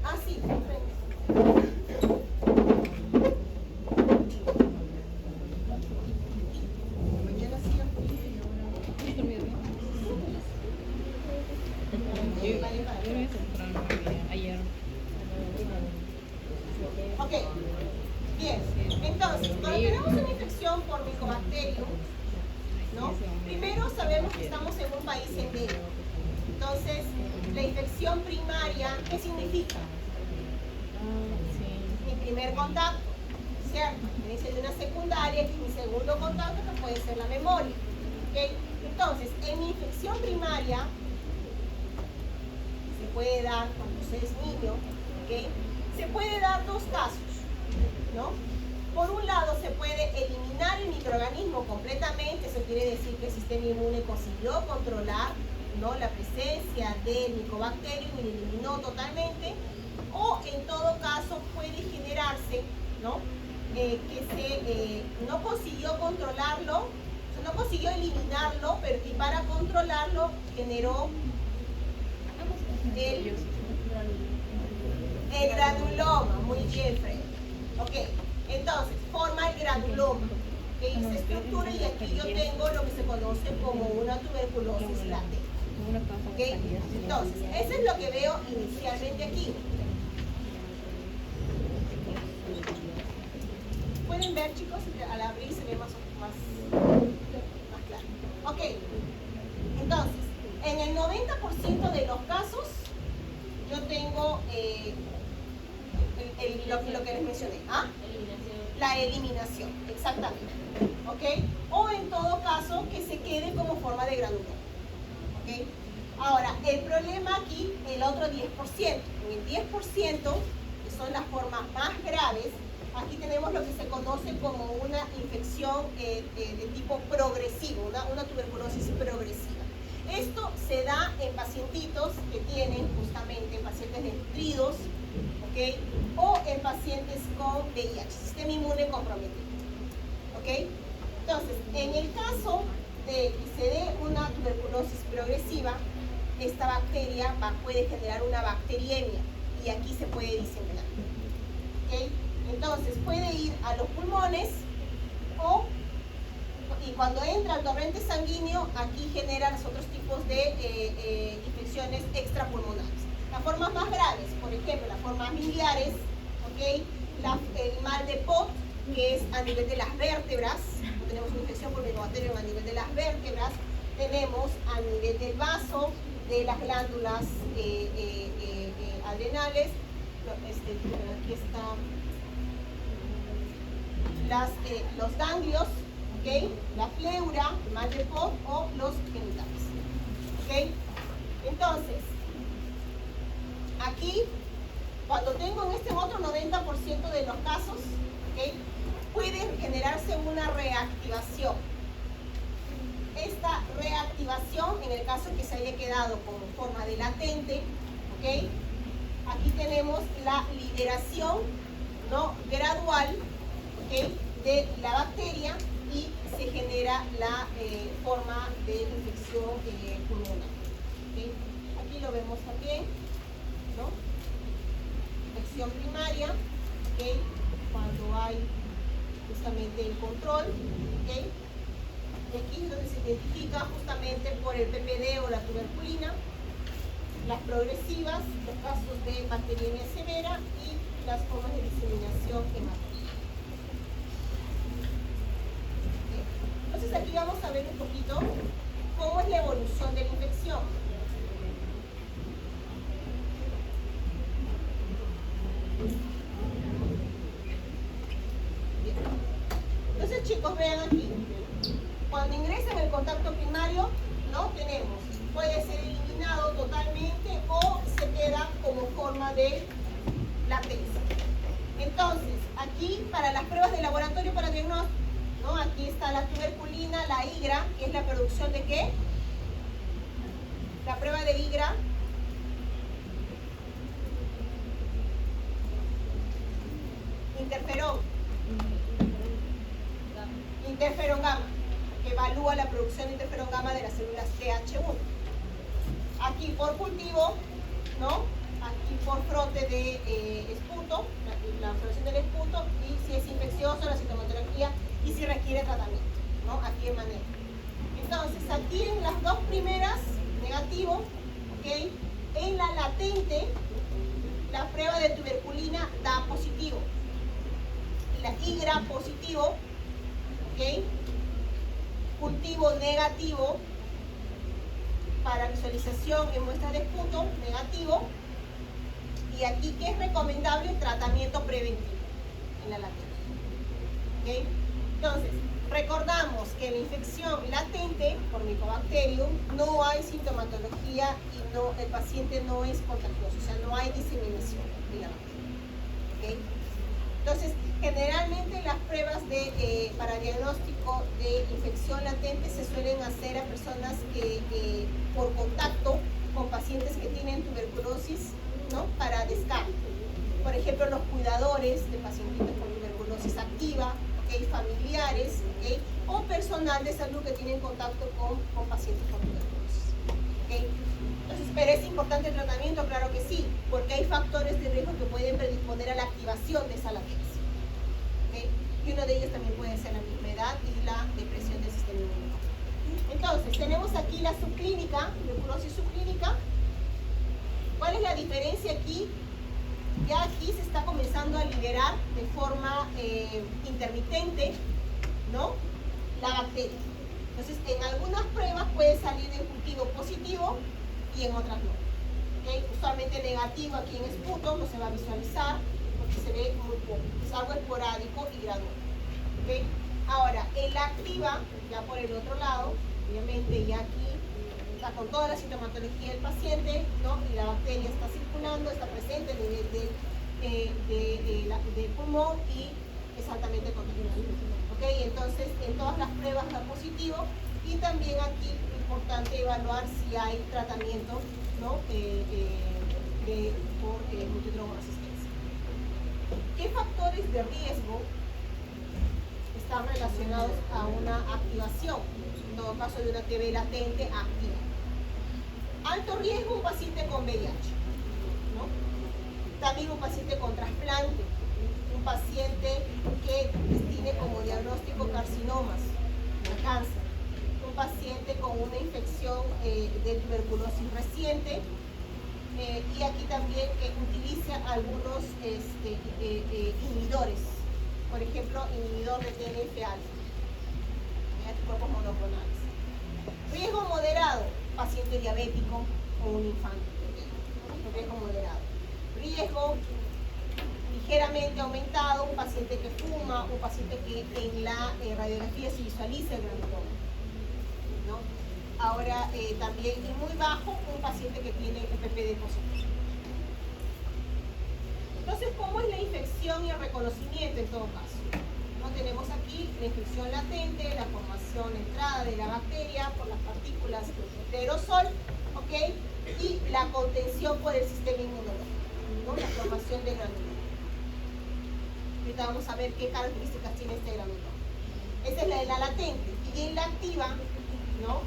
Ah, sí, mañana sí. Ayer. Ok, bien. Entonces, cuando tenemos una infección por micobacterium, ¿no? Primero sabemos que estamos en un país endémico. Entonces, la infección primaria, ¿qué significa? Mi primer contacto, ¿cierto? Me dice de una secundaria, que es mi segundo contacto, que puede ser la memoria. ¿Okay? Entonces, en mi infección primaria, se puede dar cuando usted es niño, ¿okay? Se puede dar dos casos, ¿no? Por un lado, se puede eliminar el microorganismo completamente, eso quiere decir que el sistema inmune consiguió controlar, ¿no?, la presencia del micobacterium y lo eliminó totalmente, o en todo caso puede generarse, ¿no?, no consiguió controlarlo, o sea, no consiguió eliminarlo, pero y para controlarlo generó el granuloma. Muy bien, Fred. Ok, entonces forma el granuloma, que es estructura, y aquí yo tengo lo que se conoce como una tuberculosis latente. ¿Okay? Entonces, eso es lo que veo inicialmente aquí. ¿Pueden ver, chicos? Al abrir se ve más claro. Ok, entonces, en el 90% de los casos, yo tengo lo que les mencioné. ¿Ah? La eliminación, exactamente. ¿Ok? O en todo caso, que se quede como forma de granuloma. ¿Okay? Ahora, el problema aquí, el otro 10%. En el 10%, que son las formas más graves, aquí tenemos lo que se conoce como una infección de tipo progresivo, una tuberculosis progresiva. Esto se da en pacientitos que tienen justamente pacientes desnutridos, ¿okay?, o en pacientes con VIH, sistema inmune comprometido. ¿Okay? Entonces, en el caso de que se dé una tuberculosis progresiva, esta bacteria puede generar una bacteriemia y aquí se puede diseminar. ¿Okay? Entonces, puede ir a los pulmones y cuando entra al torrente sanguíneo, aquí genera los otros tipos de infecciones extrapulmonares. Las formas más graves, por ejemplo, las formas miliares, ¿okay?, el mal de Pot, que es a nivel de las vértebras. Tenemos una infección por micobacterium a nivel de las vértebras, tenemos a nivel del vaso, de las glándulas adrenales, aquí está, los ganglios, ¿okay?, la pleura, el mal de Pot o los genitales. ¿Okay? Entonces, aquí, cuando tengo en este otro 90% de los casos, ¿okay?, puede generarse una reactivación. Esta reactivación, en el caso que se haya quedado como forma de latente, ¿okay?, aquí tenemos la liberación, ¿no?, gradual, ¿okay?, de la bacteria y se genera la forma de infección pulmonar. ¿ok? Aquí lo vemos también, ¿no? Infección primaria, ¿ok? Cuando hay justamente el control, ¿ok? Y aquí es donde se identifica justamente por el PPD o la tuberculina, las progresivas, los casos de bacteriemia severa y las formas de diseminación hematótica. ¿Okay? Entonces aquí vamos a ver un poquito cómo es la evolución de la infección. Bien. Entonces chicos, vean aquí. Cuando ingresa en el contacto primario, ¿no? Tenemos, puede ser eliminado totalmente o se queda como forma de latencia. Entonces, aquí para las pruebas de laboratorio para diagnóstico, ¿no? Aquí está la tuberculina, la IGRA, que es la producción de ¿qué? La prueba de IGRA. Interferón gamma, que evalúa la producción de interferón gamma de las células TH1. Aquí por cultivo, ¿no? Aquí por frote de esputo, la observación del esputo, y si es infeccioso, la sintomatología, y si requiere tratamiento, ¿no? Aquí en manejo. Entonces, aquí en las dos primeras, negativo, ¿ok? En la latente, la prueba de tuberculina da positivo. La IGRA positivo, ¿ok? Cultivo negativo, para visualización en muestras de esputo, negativo. Y aquí, ¿qué es recomendable? Tratamiento preventivo en la latente. ¿Okay? Entonces, recordamos que en la infección latente por Mycobacterium no hay sintomatología y no, el paciente no es contagioso, o sea, no hay diseminación, digamos. ¿Okay? Entonces, generalmente las pruebas para diagnóstico de infección latente se suelen hacer a personas que por contacto con pacientes que tienen tuberculosis, ¿no? Para descarte. Por ejemplo, los cuidadores de pacientitos con tuberculosis activa, ¿okay? Familiares, ¿okay? O personal de salud que tienen contacto con pacientes con tuberculosis. ¿Okay? Entonces, ¿pero es importante el tratamiento? Claro que sí, porque hay factores de riesgo que pueden predisponer a la activación de esa latencia. ¿Okay? Y uno de ellos también puede ser la misma edad y la depresión del sistema inmunológico. Entonces, tenemos aquí la subclínica, tuberculosis subclínica. ¿Cuál es la diferencia aquí? Ya aquí se está comenzando a liberar de forma intermitente, ¿no? La bacteria. Entonces, en algunas pruebas puede salir en cultivo positivo y en otras no. ¿Okay? Usualmente negativo aquí en esputo no se va a visualizar porque se ve muy poco. Es algo esporádico y gradual. ¿Okay? Ahora, en la activa, ya por el otro lado, obviamente ya aquí está con toda la sintomatología del paciente, ¿no? Y la bacteria está circulando, está presente a nivel del pulmón y es altamente contagioso. ¿Okay? Entonces, en todas las pruebas da positivo y también aquí es importante evaluar si hay tratamiento, ¿no? Por multidrogoresistencia. ¿Qué factores de riesgo están relacionados a una activación? En todo caso, de una TB latente activa. Alto riesgo, un paciente con VIH, ¿no? También un paciente con trasplante, un paciente que tiene como diagnóstico carcinomas, cáncer, un paciente con una infección de tuberculosis reciente, y aquí también utiliza algunos inhibidores, por ejemplo, inhibidor de TNF-alfa, anticuerpos monoclonales. Riesgo moderado, paciente diabético o un infante, riesgo moderado. Riesgo ligeramente aumentado, un paciente que fuma, un paciente que en la radiografía se visualiza el granuloma, ¿no? Ahora también y muy bajo, un paciente que tiene PPD positivo. Entonces, ¿cómo es la infección y el reconocimiento en todo caso? ¿No? Tenemos aquí la infección latente, la formación, entrada de la bacteria por las partículas de aerosol, ¿ok? Y la contención por el sistema inmunológico, ¿no? La formación de granuloma. Ahorita vamos a ver qué características tiene este granuloma. Esa es la de la latente. Y en la activa, ¿no?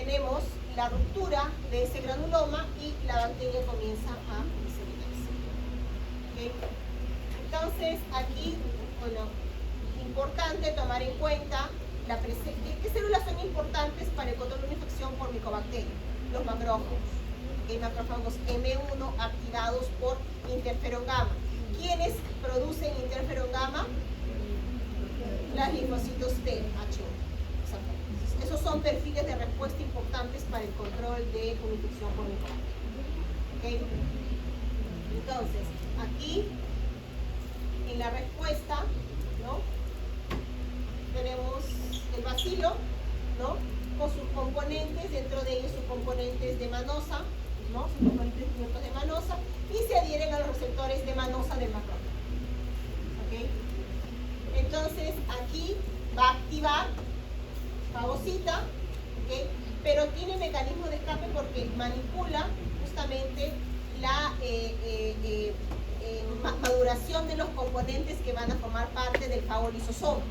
tenemos la ruptura de ese granuloma y la bacteria comienza a diseminarse. ¿Okay? Entonces, aquí, bueno, importante tomar en cuenta qué células son importantes para el control de una infección por micobacterias. Los macrófagos. Macrófagos M1 activados por interferón gamma. ¿Quiénes producen interferón gamma? Las linfocitos T, H1. Esos son perfiles de respuesta importantes para el control de una infección por micobacterias. ¿Okay? Entonces, aquí en la respuesta, ¿no?, tenemos el bacilo, ¿no?, con sus componentes, dentro de ellos sus componentes de manosa, ¿no?, sus componentes de manosa, y se adhieren a los receptores de manosa del macrófago. ¿Okay? Entonces, aquí va a activar fagocita, ¿okay?, pero tiene mecanismo de escape porque manipula justamente la maduración de los componentes que van a formar parte del fagolisosoma.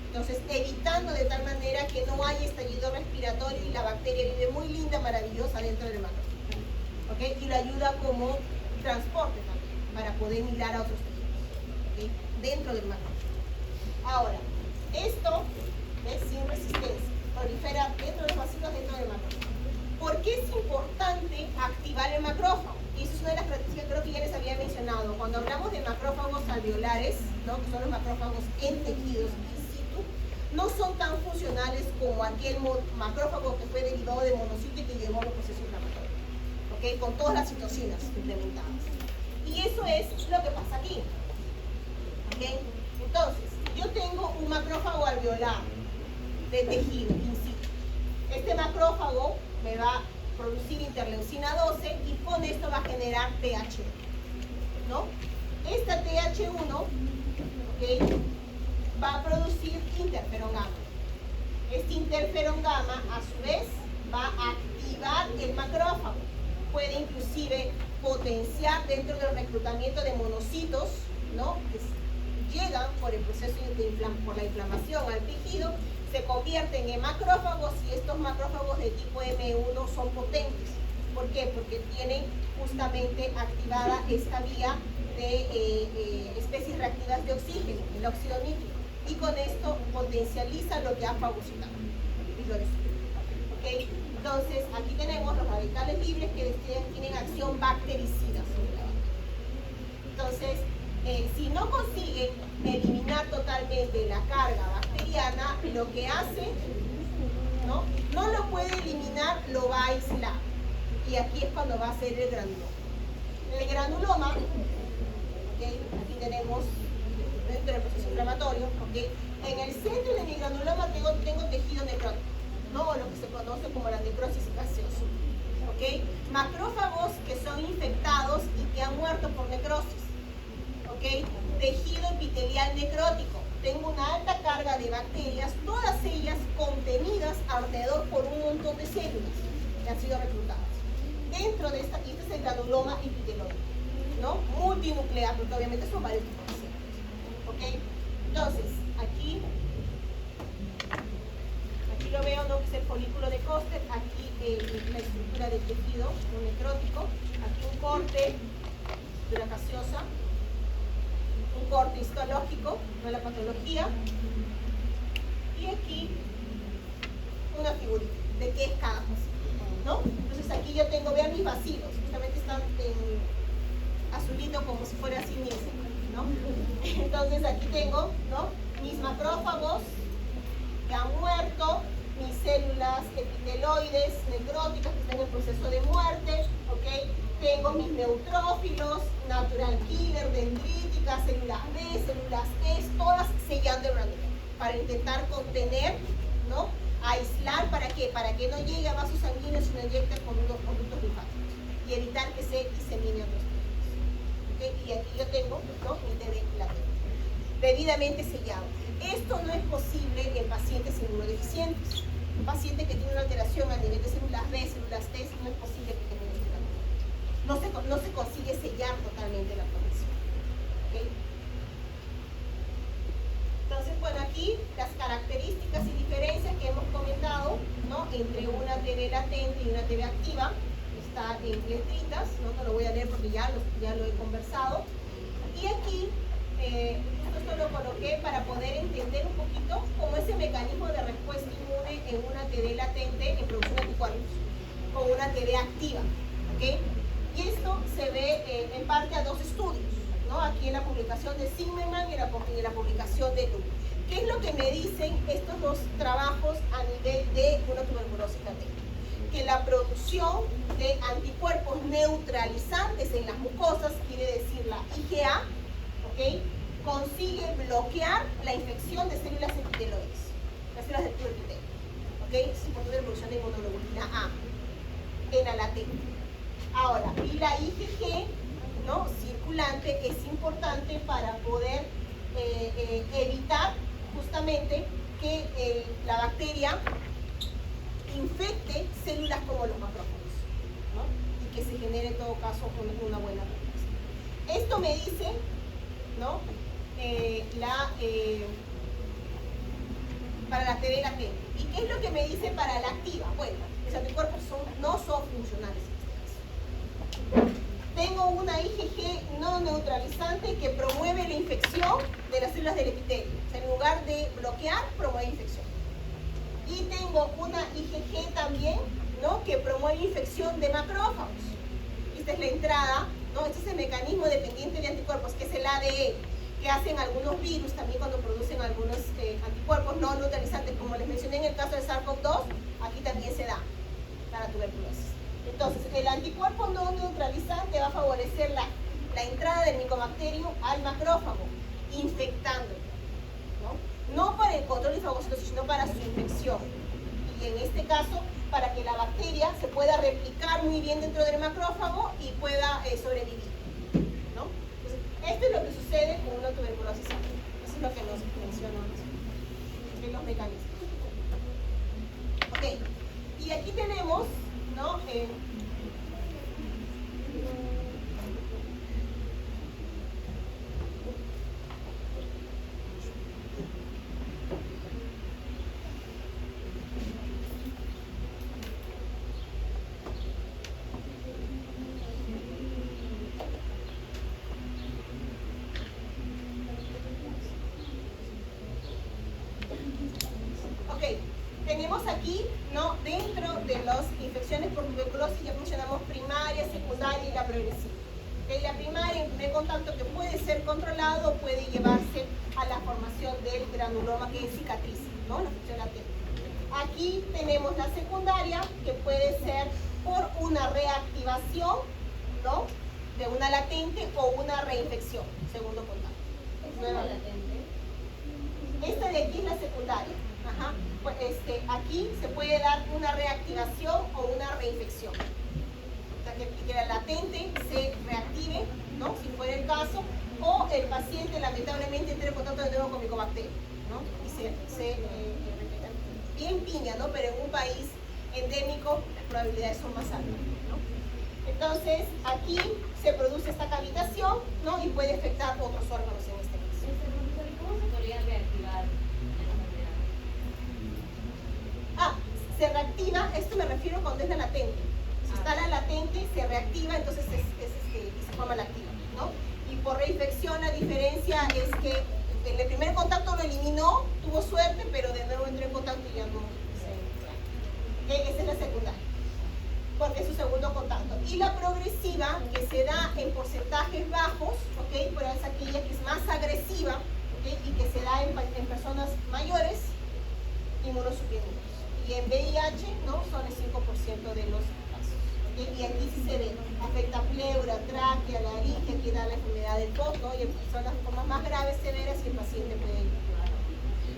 Entonces, evitando de tal manera que no haya estallido respiratorio y la bacteria vive muy linda, maravillosa dentro del macrófago. ¿Okay? Y lo ayuda como transporte también, para poder migrar a otros tejidos, ¿okay?, dentro del macrófago. Ahora, esto es sin resistencia, prolifera dentro de los vacilos dentro del macrófago. ¿Por qué es importante activar el macrófago? Y eso es una de las características que creo que ya les había mencionado. Cuando hablamos de macrófagos alveolares, ¿no?, que son los macrófagos en tejidos in situ, no son tan funcionales como aquel macrófago que fue derivado de monocito y que llevó a un proceso inflamatorio, ¿okay?, con todas las citocinas implementadas. Y eso es lo que pasa aquí. ¿Okay? Entonces, yo tengo un macrófago alveolar de tejido in situ. Este macrófago me va a producir interleucina 12 y con esto va a generar TH1, ¿no? Esta TH1, ¿okay?, va a producir interferón gamma. Este interferón gamma, a su vez, va a activar el macrófago. Puede inclusive potenciar dentro del reclutamiento de monocitos, ¿no?, que llegan por el proceso por la inflamación al tejido, se convierten en macrófagos, y estos macrófagos de tipo M1 son potentes. ¿Por qué? Porque tienen justamente activada esta vía de especies reactivas de oxígeno, el óxido nítrico, y con esto potencializa lo que ha fagocitado. ¿Okay? Entonces, aquí tenemos los radicales libres que tienen acción bactericida sobre la bacteria. Entonces, si no consigue eliminar totalmente la carga bacteriana, lo que hace, no lo puede eliminar, lo va a aislar. Y aquí es cuando va a ser el granuloma. El granuloma, ¿okay?, aquí tenemos dentro del proceso inflamatorio, ¿okay?, en el centro de mi granuloma tengo tejido necrótico, ¿no?, lo que se conoce como la necrosis gaseosa. ¿Okay? Macrófagos que son infectados y que han muerto por necrosis. ¿Okay? Tejido epitelial necrótico. Tengo una alta carga de bacterias, todas ellas contenidas alrededor por un montón de células que han sido reclutadas. Dentro de este es el granuloma epiteloide, ¿no?, multinuclear, porque obviamente son varios tipos de células. ¿Okay? Entonces, aquí lo veo, ¿no?, que es el folículo de Koster, aquí la estructura del tejido necrótico, aquí un corte de la gaseosa, un corte histológico, no la patología, y aquí una figurita de qué es cada cosa, ¿no? Entonces aquí yo tengo, vean mis vacilos, justamente están en azulito como si fuera así mi ese, ¿no? Entonces aquí tengo, ¿no?, mis macrófagos que han muerto, mis células epiteloides necróticas que están en proceso de muerte, ¿ok? Tengo mis neutrófilos, natural killer, dendríticas, células B, células E, todas sellando el granuloma para intentar contener, ¿no?, aislar. ¿Para qué? Para que no llegue a vasos sanguíneos y no inyecte con unos conductos linfáticos y evitar que se disemine otros tejidos. ¿Okay? Y aquí yo tengo, ¿no?, mi TB latente, debidamente sellado. Esto no es posible en pacientes inmunodeficientes. Un paciente que tiene una alteración a nivel de células B, células T, no es posible que tenga este tratamiento. No se consigue sellar totalmente la formación. ¿Okay? Entonces, bueno, aquí las características y diferencias que hemos comentado, ¿no?, entre una TB latente y una TV activa. Está en letritas, no lo voy a leer porque ya lo he conversado. Y aquí, esto lo coloqué para poder entender un poquito cómo ese mecanismo de respuesta inmune en una TV latente en producción de anticuerpos, con una TV activa, ¿ok? Y esto se ve en parte a dos estudios, ¿no? Aquí en la publicación de Zimmerman y en la publicación de Lu. ¿Qué es lo que me dicen estos dos trabajos a nivel de una tuberculosis latente? Que la producción de anticuerpos neutralizantes en las mucosas, quiere decir la IgA, ¿ok?, consigue bloquear la infección de células epiteloides, las células del tubo epitelio, ¿ok? Es importante la producción de inmunoglobulina A en la latente. Ahora, y la IgG, ¿no?, circulante, es importante para poder evitar justamente que la bacteria infecte células como los macrófagos, ¿no?, y que se genere en todo caso una buena respuesta. Esto me dice, ¿no?, para la TV latente. ¿Y qué es lo que me dice para la activa? Bueno, los anticuerpos no son funcionales en este caso. Tengo una IgG no neutralizante que promueve la infección de las células del epitelio. O sea, en lugar de bloquear, promueve infección. Y tengo una IgG también, ¿no?, que promueve infección de macrófagos. Esta es la entrada, ¿no? Este es el mecanismo dependiente de anticuerpos, que es el ADE, que hacen algunos virus también cuando producen algunos anticuerpos no neutralizantes, como les mencioné en el caso de SARS-CoV-2, aquí también se da para tuberculosis. Entonces, el anticuerpo no neutralizante va a favorecer la entrada del micobacterio al macrófago, infectándolo, ¿no? No para el control de fagocitosis, sino para su infección. Y en este caso, para que la bacteria se pueda replicar muy bien dentro del macrófago y pueda sobrevivir, ¿no? Entonces, esto es lo que sucede con una tuberculosis aguda. Eso es lo que nos mencionamos en los mecanismos. Ok, y aquí tenemos, ¿no?, tenemos aquí, ¿no?, dentro de las infecciones por tuberculosis ya mencionamos primaria, secundaria y la progresiva. En la primaria, el primer contacto que puede ser controlado puede llevarse a la formación del granuloma, que es cicatriz, ¿no?, la infección latente. Aquí tenemos la secundaria, que puede ser por una reactivación, ¿no?, de una latente o una reinfección, segundo contacto. ¿Es una latente? Esta de aquí es la secundaria. Ajá. Pues aquí se puede dar una reactivación o una reinfección. O sea, que la latente se reactive, ¿no?, si fuera el caso, o el paciente lamentablemente entre en contacto de nuevo con micobacterias, ¿no?, y se repita. Bien piña, ¿no?, pero en un país endémico las probabilidades son más altas, ¿no? Entonces, aquí se produce esta cavitación, ¿no?, y puede afectar otros órganos en este caso. ¿Cómo se podría reactivar? Se reactiva, esto me refiero cuando es la latente. Si está la latente, se reactiva, entonces se forma la activa, ¿no? Y por reinfección la diferencia es que en el primer contacto lo eliminó, tuvo suerte, pero de nuevo entró en contacto y ya no se... Esa es la secundaria, porque es su segundo contacto. Y la progresiva, que se da en porcentajes bajos, ¿ok?, pero es aquella que es más agresiva, ¿ok?, y que se da en personas mayores, inmunosuprimidos. Y en VIH, ¿no?, son el 5% de los casos, ¿okay? Y aquí sí se ve, afecta pleura, tráquea, laringe, que da la enfermedad del POC, ¿no?, y en personas con formas más graves, severas, y el paciente puede ir.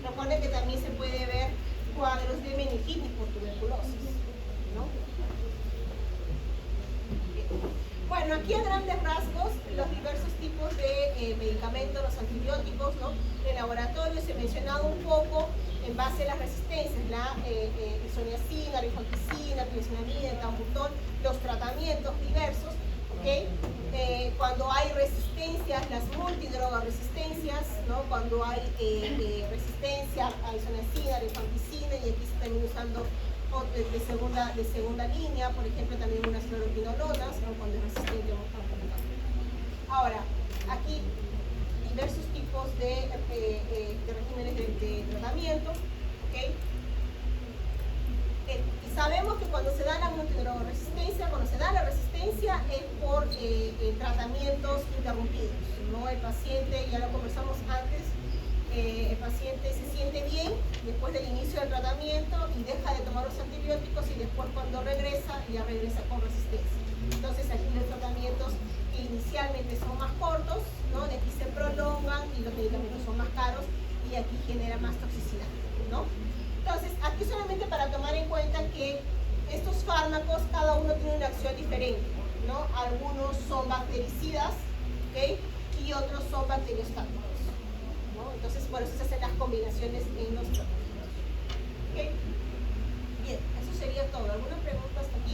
Recuerden que también se puede ver cuadros de meningitis por tuberculosis, ¿no? Bueno, aquí a grandes rasgos, los diversos tipos de medicamentos, los antibióticos, ¿no?, de laboratorio, se ha mencionado un poco en base a las resistencias, la isoniazida, rifampicina, piresinamida, etambutol, los tratamientos diversos, ¿okay? Cuando hay resistencias, las multidrogas resistencias, ¿no?, cuando hay resistencia a isoniazida, rifampicina, y aquí se están usando o de segunda línea, por ejemplo, también unas fluoroquinolonas, ¿no? Cuando es resistente a contaminantes. Ahora, aquí diversos tipos de regímenes de tratamiento, ¿ok? Y sabemos que cuando se da la glutinoresistencia, es por tratamientos interrumpidos, ¿no? El paciente, ya lo conversamos antes, el paciente se siente bien después del inicio del tratamiento y deja de tomar los antibióticos y después cuando regresa, ya regresa con resistencia. Entonces aquí los tratamientos que inicialmente son más cortos, ¿no? De aquí se prolongan y los medicamentos son más caros y aquí genera más toxicidad, ¿no? Entonces, aquí solamente para tomar en cuenta que estos fármacos, cada uno tiene una acción diferente, ¿no? Algunos son bactericidas, ¿ok? Y otros son bacteriostáticos, ¿no? Entonces, por eso se hacen las combinaciones en los tratamientos, ¿ok? Bien, eso sería todo. ¿Alguna pregunta hasta aquí?